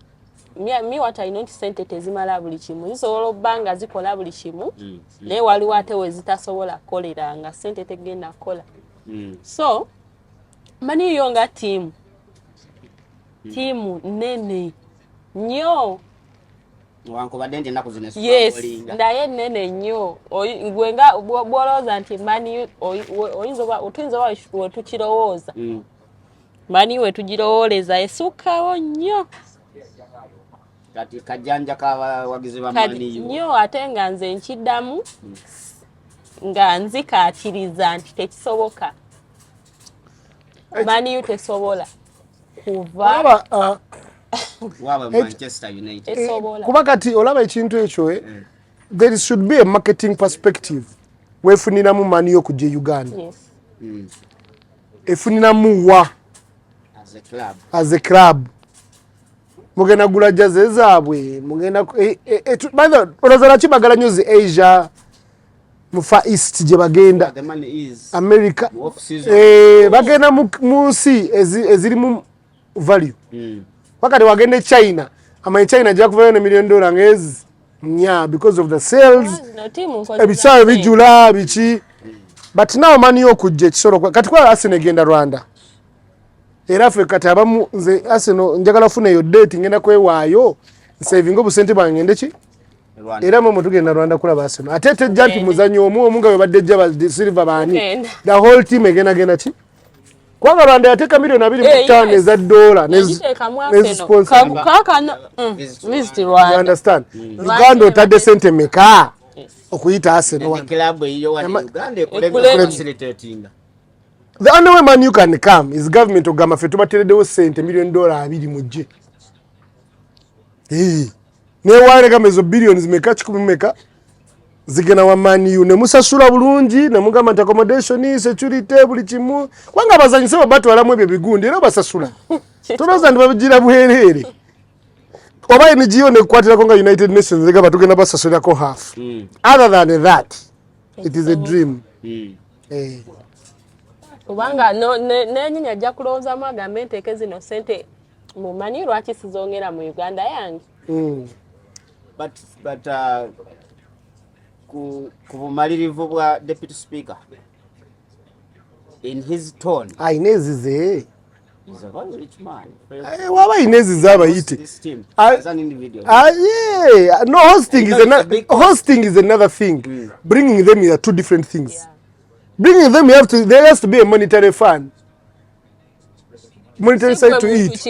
miwata ino nti sente tezimala buli kimu zisobola obbanga zikola buli kimu naye waliwo ate we zitasobola kukolera nga sente tegenda kukola. So mani yo nga tiimu nene nnyo wankubadde nti ennaku zino esikolinga naye nene nnyo gwe nga bwolowooza nti mani oyinza oba wetukirowooza mani wetugirowooleza esukkawo nnyo kati kajanja kabawagizi ba Mani nnyo ate nga nze nkiddamu nga nzikaatiriza nti tekisoboka. Mani tesobola kuva waba Manchester United kuba kati olaba ekintu ekyo there should be a marketing perspective wefuniramu Mani okujja Uganda. Yes. Efuniramu wa as a club mugenda gula jaze zaabwe mugenda olozala kibagala nyozi Asia mu Far East gye bagenda America bagenda mu nsi ezirimu value wakati wagende China China jja kuvayo ne $1 million ngezi nya because of the sales ebisaawe bijula biki but now Mani okujja ekisoro kati kwa Arsenal egenda Rwanda era ffe kati abamu nze Arsenal njagala funa yo date ngenda kwewaayo saving obusente bwange ndeki era mu tugenda Rwanda kulaba Arsenal ate tejja nti muzanyo omu nga bwe badde jja Silver baani the whole team egenda ki kwanga Rwanda yateeka milioni 25 eza dola sponsor visit Rwanda you understand Uganda otadde sente meka okuyita Arsenal club eyo wano Uganda ekulebe facilitating. The only way Man U can come is government ogamba fe tubatereddewo sente milioni $2 mujje newaale gamba ezo billions meka 10 meka zigena wa Man U ne musasula bulungi ne mugamba nti accommodation security buli kimu kwanga abazanyise babatwalamu ebyo bigundi era basasula tonoza ndi babigira buhereere oba NGO ne kwatira konga United Nations zigamba tugenda basasulako half other than that it is a dream kubanga nenyinya ajja kulowooza magambe nteeke zino sente mumanyi lwaki sizongera mu Uganda yange but ku bumalirivu bwa Deputy Speaker in his tone ainezize he's a very rich man waba inezize abayite as an individual yeah no hosting is another thing bringing them are two different things bringing them there has to be a monetary fund monetary side to it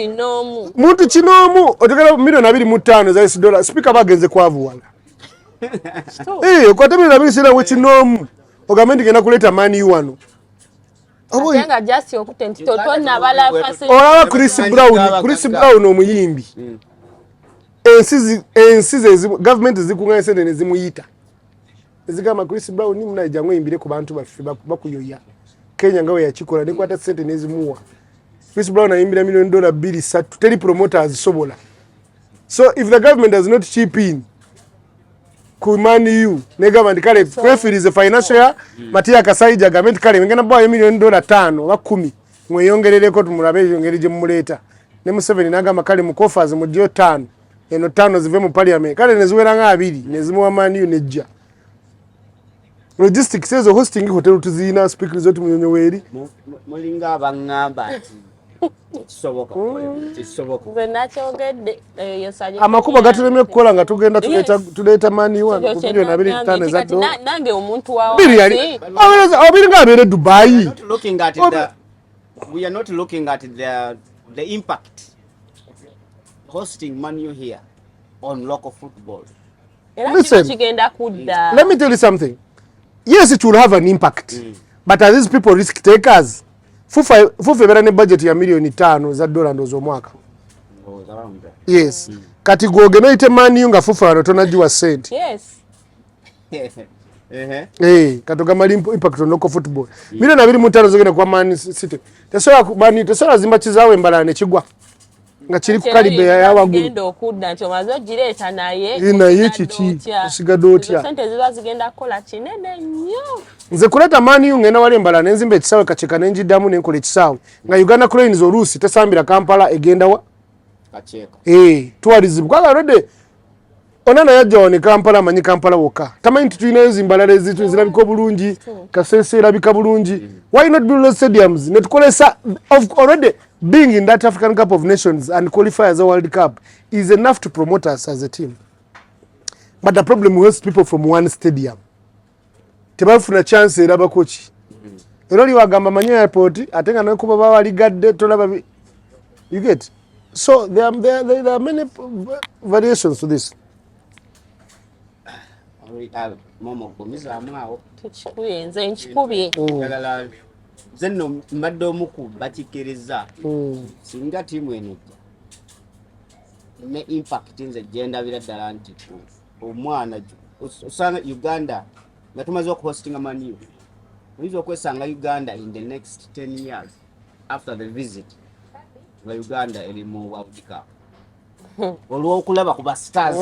muntu kinomu otogera milioni 25 za US dollar speaker bagenze kwavuwala kwa temera bilisira we kinomu ogamenti gena kuleta mani wano atenga just okutenti totonna bala facility ola Chris Brown omuyimbi ensize government zikunganyise ne zimuyita ezigama Chris Brown ni munaija ngweyimbire ku bantu baffe bakuyoya Kenya ngawe yakikola ne kwata sente nezimuwa Chris Brown ayimbira milioni $2 teri promoters sobola so if the government does not chip in ku Man U ne government kale prefer is a financial Matia Kasaija government kale ngena bwa milioni $5 wa 10 mweyongerereko tumulabe yongereje mumuleta ne Museveni nagamba kale mu coffers mu dio 5 eno 5 zive mu parliament kale neziwera nga 2 nezimuwa Man U nejja logistics ezo hosting hotel tuzina speakers zote munyonyoweri mulinga abangamba soboka benakyogedde yosaje amakuba gaturemye kukola nga tugenda tuleeta mani wano ku milioni 25 za dola nange omuntu wawo obiringa abere Dubai we are not looking at the impact hosting Man U here on local football. Listen, let me tell you something. Yes, it will have an impact. But are these people risk takers? Fufe berane budget ya milioni 5 za dola ndozo mwaka. Yes. Kati goge no ite mani yunga fufe wanotonajiwa senti. Yes. Katoga mali impact on local football. Milioni 25 zogena kwa Man City. Tesola zimba chizawe mbalane chigwa. Nga chiri ku kalibe ya wagulu. Ngendo okudda nti omazo gireta naye. Naye chichi sigadotya. Sente ziba zigenda kola kinene nnyo. Nze kuleta mani ngena wali mbalane nzimbe ekisawe kacheka nenjidamu nenkole ekisawe. Nga Uganda Cranes oluusi tesambira Kampala egenda wa kacheka. Tourism. Kwa already Onana yajja wone Kampala manyi Kampala woka. Tamanyi tutuyina zimbalale zitu zirabika bulungi, Kasese irabika bulungi. Why not build those stadiums? Netukolesa of already being in that African Cup of Nations and qualify as a World Cup is enough to promote us as a team. But the problem we host people from one stadium. Tebafuna chance eraba coach. Eroli wagamba manyi airport atenga no kuba bawali gadde tolaba you get. So there are many variations to this. Momo komiza amao tuchikuyenze nchikubye zenno mbadde omuku batikiriza singa timu eno ne impact nze genda biradala nti omwana usanga Uganda nga tumaze okuhostinga Man U wizo kwesanga Uganda in the next 10 years after the visit wa Uganda eri mu World Cup olwokulaba ku bastars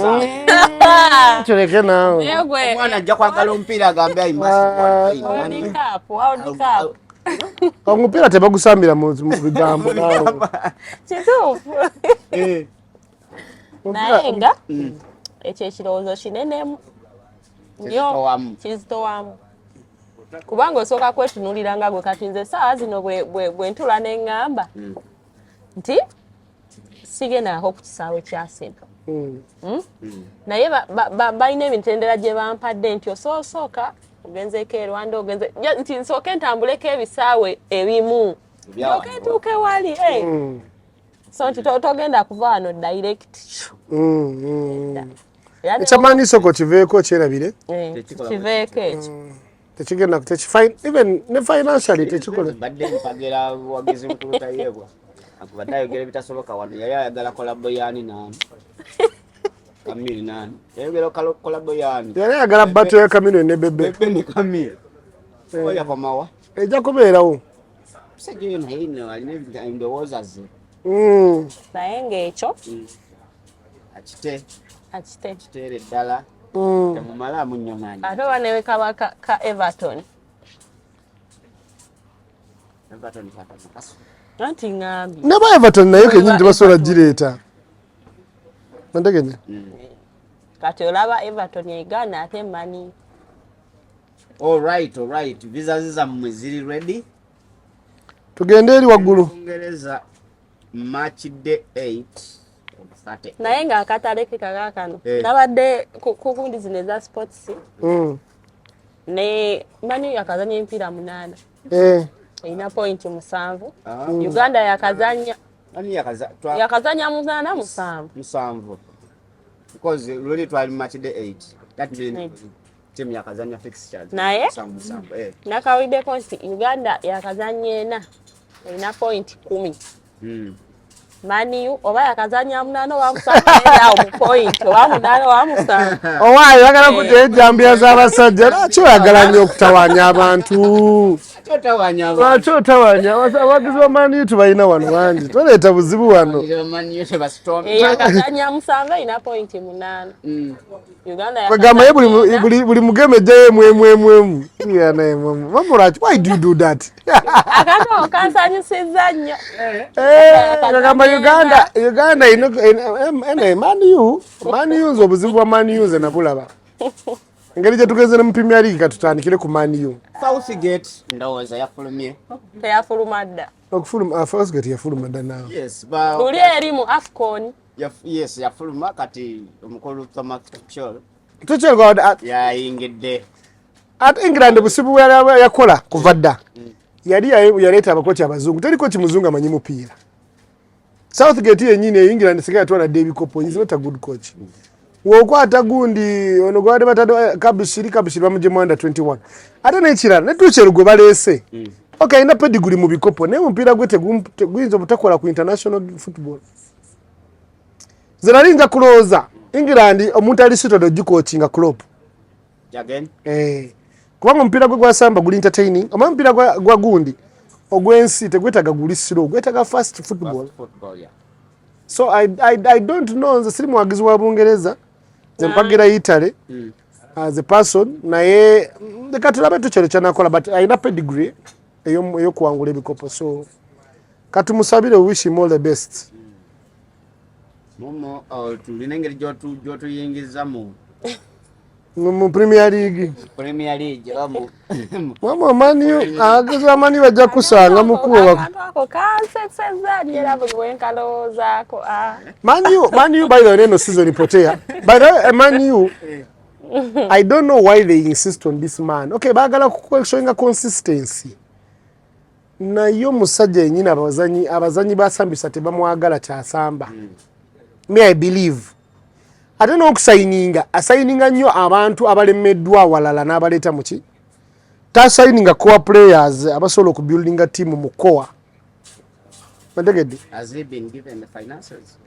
Choreke nao omwana ajja kwagala omupiira agambe ayimasi World Cup omupira tebagusambira mu bigambo nawo kituufu naye nga ekyo ekirowoozo kinene nnyo kizitowamu kubanga osooka kwetunuulira nga gwe kati nze essaawa zino bwe ntula ne ŋŋamba nti sigenda aho ku kisaawe kya Arsenal naye balina emitendera gye bampadde nti osooka ogenzeko e Rwanda ogenze nti nsooke ntambuleko ebisaawe ebimu oketuuke wali so nti togenda kuva wano direct ekyamanyiso ko kiveeko kyerabire kiveeko ekyo tekigenda even ne financially tekikola badde mpagera wagizi mukulu tayebwa akubadde ayogera ebitasoboka wano yali ayagala kolabo yaani nani Kamili nani yayogera kolabo yaani yali ayagala bato ya Kamili ne Bebe ne Kamili oya komawa ejja kubeerawo seje naye ino alina endowooza ze naye ng'ekyo akitere ddala temumalaamu nnyo maanyi ate oba newe kaba ka Everton kakakaso anti ŋŋambye neba Everton nayo kenyini tebasobola gireeta nantegenya kati olaba Everton ya Uganda ate mani alright visa zammwe ziri ready tugende eri waggulu Ongereza March day 8 naye ng'akatale ke kakano nabadde ku gundi zino eza sports ne mani yakazanya empiira 8 erina point 7 Uganda yakazanya yakazanya 7 because really twali March day 8 that means team yakazanya fixtures naye nakawiddeko nti Uganda yakazanya 4 erina point 10 Maniu oba yakazanya 8 wamusanga mu point oba 8 wamusanga owaayo yagala kutejambya z'abasajja lwaki oyagala nnyo okutawanya abantu lwaki otawanya abagizi ba Maniu tubalina wano bangi toleeta buzibu wano yakazanya 7 erina point 8 Uganda kwegamba ye buli mugeme ejjayo emwemu lwaki why do you do that akato kansanyusizza nnyo kagamba Uganda ene Maniu nze obuzibu bwa Maniu nze nabulaba engeri gye tugenze ne mu Premier League katutandikire ku Maniu Southgate ndowooza yafulumye teyafuluma dda okufuluma Southgate yafuluma dda naawe luli eri mu AFCON yafuluma kati omukulu Thomas Tuchel yayingidde ate England busibu bwe yakola kuva dda yali yaleeta abakoci abazungu teri koci muzungu amanyi mupiira Southgate yennyini England siga yatwala dde ebikopo he's not a good coach wokwata gundi ono gwade batado kabishiri bamuje mu under 21 ate n'ekirala ne Tuchel gwe baleese okay ina pedigree mu bikopo naye omupiira gwe teguyinza obutakola ku international football zinalinza kulooza England omuntu ali sitodo gikoachinga Klopp again kubanga omupiira gwe gwasamba guli entertaining omupiira gwa gundi ogwensi tegwetaga gulisiro gwetaga fast football yeah. So I don't know nze siri muwagizi wa Bungereza nze mpagira Italy as a person naye katulabe Tuchel kyanakola but aina pedigree eyo kuwangula ebikopo so katumusabire wish him all the best Momo tulina engeri gy'otuyingiza mu Premier League mama Maniu abagizi ba Maniu bajja kusanga mukuba ako kanseseza nyera bwe nkaloozaako Maniu by the way no season ipotea by the way Maniu I don't know why they insist on this man okay bagala showing a consistency nayo musajja yenyina abazanyi basambisa tebamwagala kyasamba me I believe ate n'okusayininga nnyo abantu abalemeddwa walala n'abaleeta muki tasayininga core players abasobola okubuildinga team mu core Mategedde has he been given the finances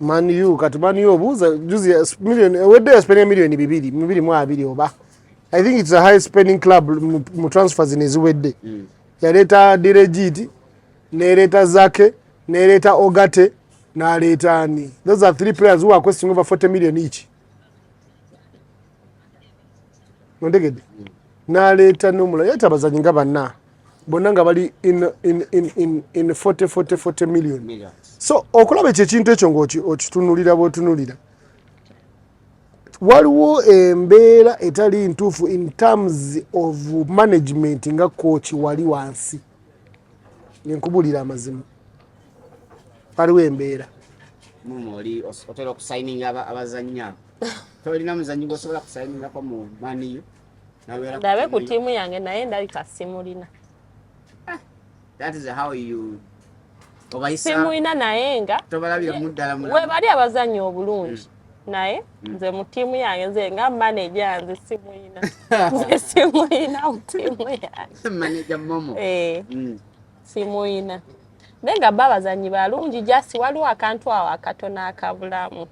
Maniu kati Maniu obuuza juzi million wedde spending million 220 oba I think it's a high spending club mu transfers neziwedde yaleeta Direjiti n'eleeta Zake n'eleeta Ogate n'aleeta ani those are 3 players who are costing over 40 million each Mategedde n'aleeta n'omula yata abazanyi nga banna bonna nga bali in 40 million so okulaba ekintu ekyo ng'okitunulira bw'otunulira waliwo embeera etali ntuufu in terms of management nga coach wali wansi nkubulira amazima waliwo embeera mumoli otera okusayininga abazannya tolina muzannyi gwosobola kusayiningako mu maniyo ndabe ku tiimu yange naye ndabika simulina. That is how you simulina naye nga tobalabira muddala we bali abazannyi obulungi naye nze mu tiimu yange nze nga manager nze simulina nze simulina mu tiimu yange manager momo simulina naye nga babazannyi balungi jasi waliwo akantu awo akatono akabulamu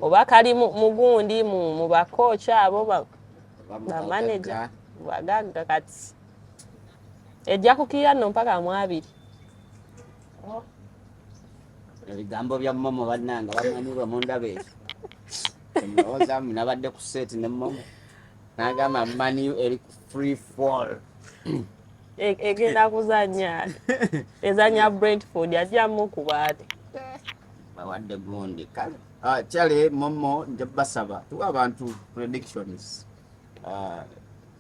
oba kali mugundi mu bakocha abo bamanager bagagga kati ejja kukira nno mpaka mu 2. ebigambo bya momo bannanga bamanyirwa mu ndabe ndowooza nabadde ku set ne momo n'agamba maniyo eri free fall egenda kuzanya ezanya Brentford ajjamu ku baati bawadde gundi kale kyale momo nja basaba tuwa abantu predictions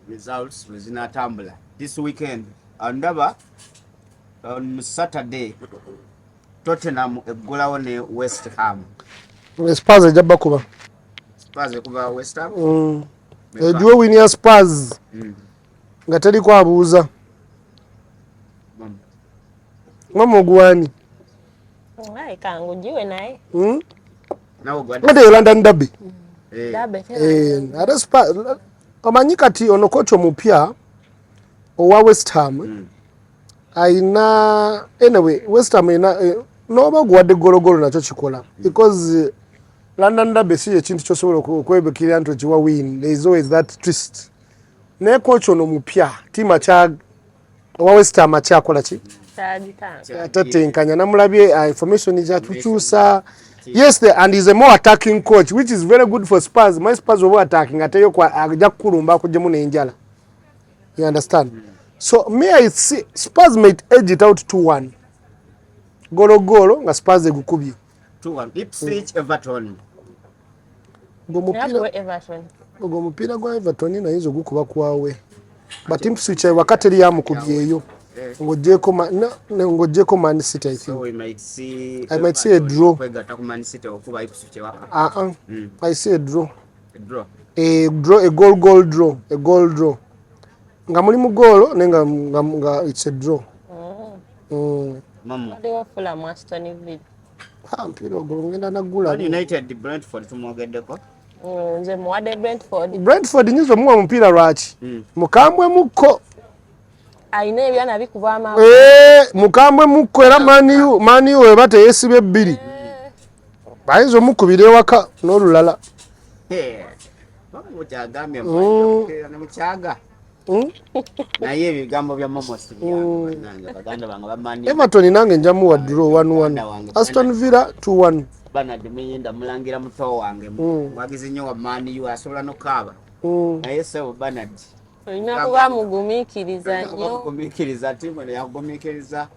results wezinatambula this weekend andaba on Saturday Tottenham eggulawo ne West Ham Spurs ejaba kuba West Ham ejuwe wini Spurs nga tali kwabuuza Momo gwani naye kangu jiwe naye nawo gwani ngade London derby dabe Spurs omanyi kati ono kocha omupya owa West Ham aina anyway West Ham ina noba gwadde gologolo nakyo kikola because London derby si ekintu kyosobola okwebekera nti kiwa win. There is always that twist. Ne coach ono mupya tima cha owa West Ham akyakola ki tatenkanya namulabye information ija tuchusa. Yes, and he's a more attacking coach, which is very good for Spurs. My Spurs over attacking ateyo kwa ajja kulumba kujemu nenjala. You understand? So me I see Spurs might edge it out 2-1. Golo nga Spurs egukubye 2-1. Ipswich Everton. Mupira gwa Everton na hizo gukuba kwawe. But Ipswich wakati ya mukubyeyo. Ngojeko Man City I think. So we might see a draw. Man City okuba Ipswich waka. I see a draw. A draw. A goal draw. A goal draw. Nga mulimu goal nga it's a draw. Mama. Ndio fula Aston Villa. Mpira ogongenda nagula. United Brentford tumwogeddeko. Nze muwadde Brentford nyizo muwa mpira lwaki. Mukambwe mukko. Aina ebyana bikuba ama. Mukambwe mukko era mani we bate yesibe 2. Bayizo mukubire waka n'olulala. Mukyagambye muchaga. Naye ebigambo bya Momo baganda bange bamani Everton nange njamu wa draw 1-1. Aston Villa 2-1. Bana demeyenda mulangira muto wange mwagize nnyo wa mani yu asobola nokaba naye sebo Bernard olina kuba mugumikiriza nnyo mugumikiriza timu ya kugumikiriza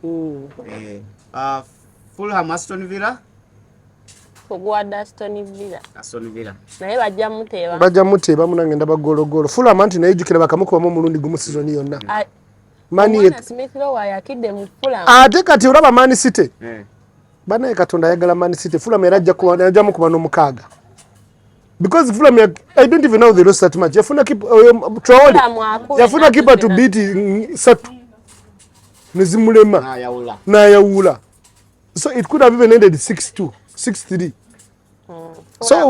Fulham Aston Villa kugwada Aston Villa naye bajja muteeba munange ndaba gologolo Fulham anti naye jukira bakamukubamu omulundi gumu season yonna mani Smith Rowe yakidde mu Fulham ate kati olaba Man City bana Katonda ayagala Man City Fulham erajja kuba mukuba n'omukaaga because Fulham I don't even know the lost that much yafuna keeper to beat 3 nezimulema n'ayawula so it could have even ended 6-2 6-3 so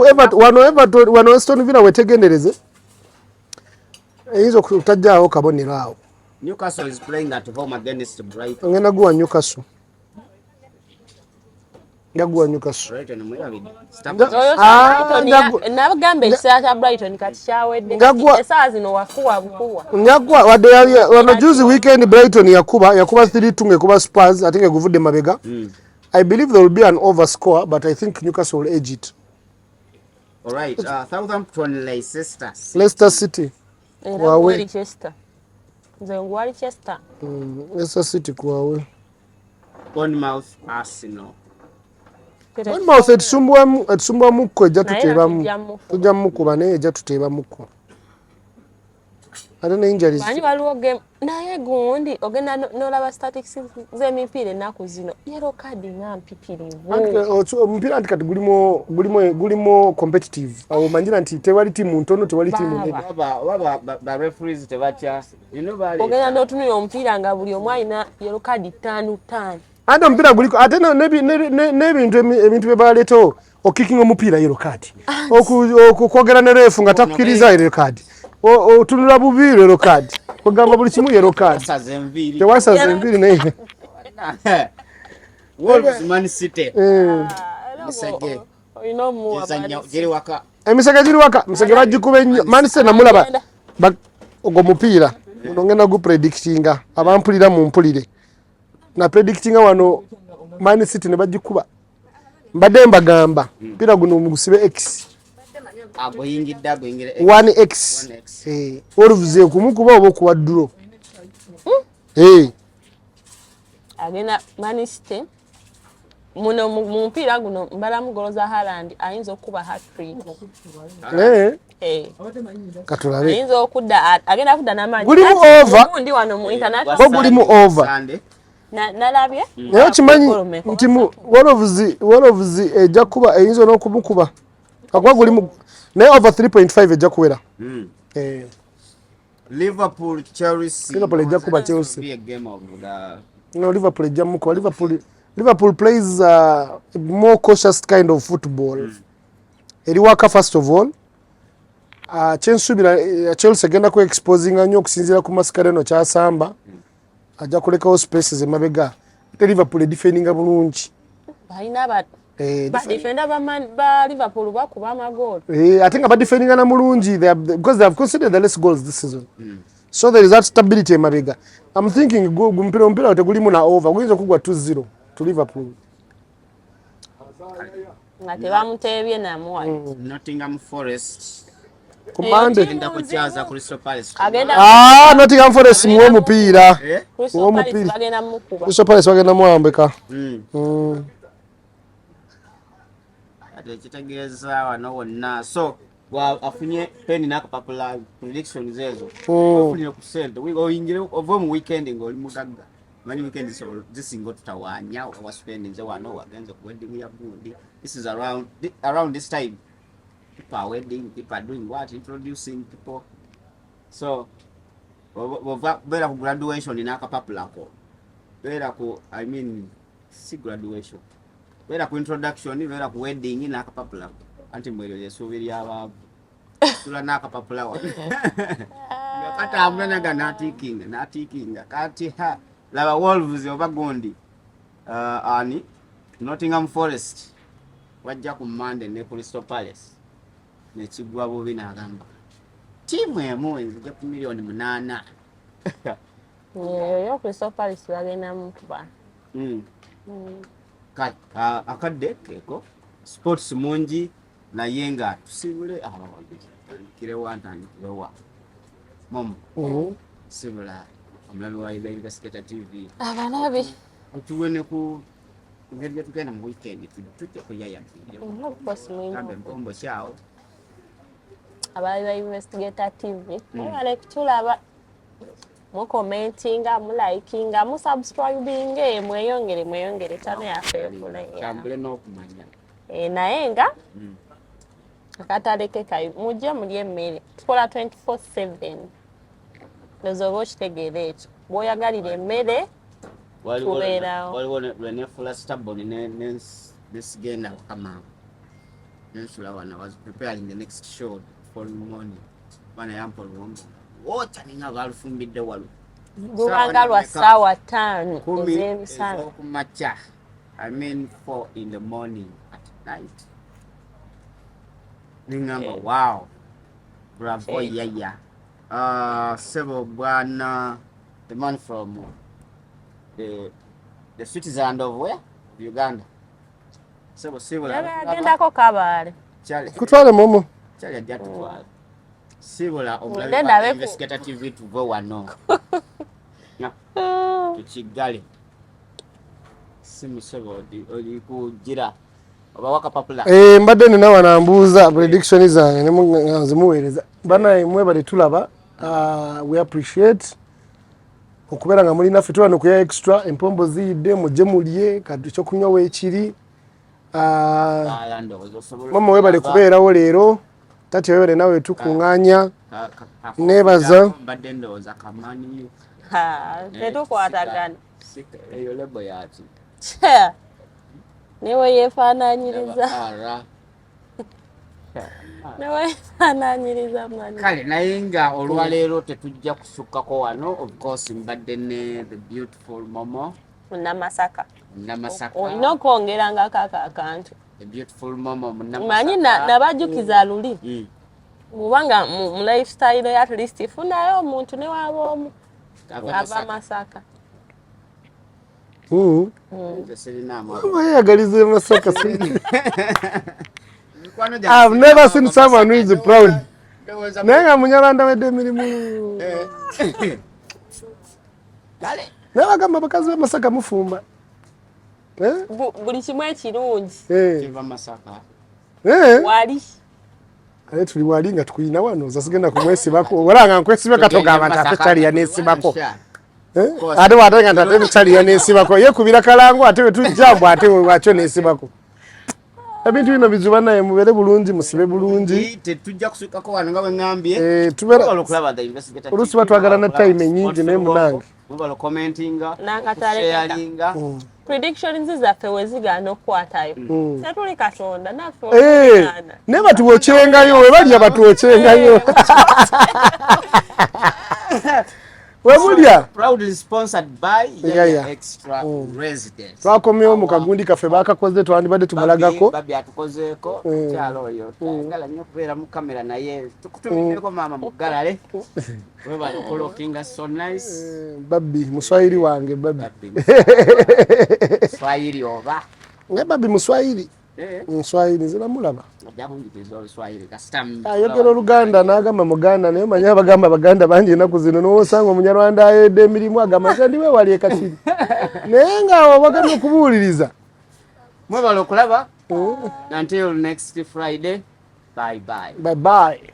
wano Aston Villa wetegendereze eyizo kutajjaawo kabonero awo. Newcastle is playing at home against Brighton. Ngena guwa Newcastle. Yaguwa Newcastle. Brighton mwabidi. Nabagambe ekisata Brighton kati kyawedde. Esaawa zino wakuwa bukuwa. Nyagwa wadde wano juzi weekend Brighton yakuba 3-2 ngekuba Spurs atinge guvudde mabega. I believe there will be an overscore, but I think Newcastle will edge it. All right. Southampton, Leicester City. Wawe. Leicester. Leicester. Leicester City kwawe. Bournemouth, Arsenal. Bournemouth etusumbwa mukko ejja tuteebamu. Tujja mukuba naye ejja tuteeba mukko. ate ne injuries Manyi waliwo game naye gundi ogenda n'olaba statistics z'emipiira ennaku zino yellow card nga mpitirivu. Omupiira anti kati gulimo competitive. Awo manjira nti tewali timu ntono tewali timu nene. Ba referees tebatya. Ogenda n'otunula omupiira nga buli omu alina yellow card 5. Ate omupiira guliko ate n'ebintu bye baleetawo okicking omupiira yellow card. Okwogera ne refu nga takkiriza yellow card. Otunula bubi yellow card. Ogamba buli kimu yellow card. Tewasaze enviri naye. Wolves Man City. Misege. Oyina omuwa giri waka. Emisege giri waka. Misege bagikuba ennyo. Man City namulaba. Ogwo mupiira. Muno ngenda gu predictinga. Abampulira mu mpulire. Na predictinga wano Man City ne bagikuba. Mbadde mbagamba. Mupiira guno mugusibe X. Agoyingidde 1x. Wolves kumukuba oba okuwa duro. Agenda Man City muno mu mupiira guno mbalamu golo za Haaland ayinza okuba hat-trick. Katulabe. Ayinza okudda agenda kudda n'amaanyi. Gulimu over. Gundi wano mu international. Gulimu over. Nalabye. Naye kimanyi nti Wolves ejja kuba eyinza n'okumukuba. Agwa gulimu naye over 3.5 ejja kuwera. Liverpool Chelsea. Liverpool ejja kuba Chelsea. Be a game of the Liverpool ejja mukuba. Liverpool plays a more cautious kind of football. Eri waka first of all. Chelsea agenda ku exposing nnyo okusinziira ku Mascherano kyasamba. Ajja kulekawo spaces emabega. Liverpool defendinga bulungi. Balina ba defender ba Liverpool bakuba amagolo. I think about defending na mulungi because they have considered the less goals this season. So there is that stability emabega. I'm thinking mpira otegulimu na over. Guyinza kugwa 2-0 to Liverpool. Ngate bamutebye namuwa. Nottingham Forest. Kumande Agenda kuchaza Crystal Palace. Nottingham Forest muwe mupiira. Crystal Palace bagenda mukuba. Crystal Palace bagenda muambeka. Kitegeeza wano wonna so afunye pen n'akapapula predictions ezo ofunye ku sente oyingire ova mu weekend ng'oli mugagga manyi weekend zisinga tutawaanya wa spending nze wano wagenze ku wedding ya gundi. This is around this time people are wedding, people are doing what, introducing people, so beera ku graduation n'akapapula ko beera ku si graduation beera ku introduction beera ku wedding n'akapapula anti mwero yesuubiri abaavu tula n'akapapula wa katambula naga n'atiikinga kati laba Wolves oba gundi ani Nottingham Forest wajja ku Monday ne Crystal Palace nekigwa bubi n'agamba tiimu emu enzija ku milioni 8 yo Crystal Palace bagenda mukuba. Akadde keko sports mungi naye nga tusibule kirewa ntandikirewa momo sibula omulabi wa Investigator TV Abalabi tuwene ku ngeri tukena mu weekend tujja kuyaya kambe mpombo kyao abalabi ba Investigator TV wale kutulaba mu commentinga mu likinga mu subscribing mweyongere channel yaffe kambule n'okumanya naye nga akataleke kayo mujja muli emmere tukola 24/7 nozoba okitegeera ekyo bw'oyagalira emmere tubeerawo waliwo lwenefula stubborn nesigenda kama nensula wana was preparing the next show following morning bana yampa Luwombo wota ninga balufumbidde walu lubanga lwa ssaawa 5 ez'emisana okumakya 4 in the morning at night ningamba wow bravo yaya sebo bwana the man from the citizen of where Uganda sebo agendako Kabale kutwale momo chali ajatutwala sibula omulabi Investigator TV tuve wano tukigale simusebo oli kugira oba wakapapula mbadde nina wanambuuza prediction zange nemuweereza banaye mwebale tulaba We appreciate okubera nga muli naffe tulano kuya extra empombo ziyidde mujje mulye kadu kyokunywa weekiri. Mama webale kubeerawo leero tati webale nawe tukuŋŋaanya neebaza mbadde ndowooza kamanyi tetukwatagana eyo lebo yaki newe yeefaanaanyiriza mani kale naye nga olwaleero tetujja kusukkako wano of course mbadde ne the beautiful momo Namasaka olina Namasaka okwongerangako akantu the beautiful momo manyi nabajjukiza luli mubanga mu lifestyle ya at least ifunayo omuntu ne waba omu ava Masaka yagalize Masaka. I've never seen someone who is proud. Nenga munyalanda wedde emirimu naye bagamba bakazi be Masaka mufumba buli kimu ekirungi wali ale tuli wali nga tukuyina wano zasigenda kumwesibako walanga nkwesibe katogamba ntatali yanesibako ate watenga ntate tali yanesibako ye kubira kalango ate tujjambo ate wacho nesibako ebintu bino bizuba naye mubere bulungi musibe bulungi tetujja kusukako wano nga bwe ngambye tubera okulaba the investigator olusi batwagala na time nyingi naye munange mubalo commentinga sharinga predictions zaffe wezigaana okukwatayo tetuli katonda naffe ne batuwokyengayo we balya batuwokyengayo webulya proudly sponsored by extra residence twakomyewo mu kagundi kaffe bakakoze twandibadde tumulagako babi atukozeeko kyalo oyo ngala nnyo kubeera mu kamera naye tukutumiddeko maama mugalale webali looking so nice babbi muswahili wange babbi swahili oba ne babbi muswahili Mswahili zina mulaba ayogera Oluganda n'agamba Muganda naye manya abagamba Baganda bangi ennaku zino n'osanga Omunyarwanda ayedde emirimu agamba ndi we wali ekatiri naye nga wabagamye okubuuliriza mwebala okulaba until next Friday bye bye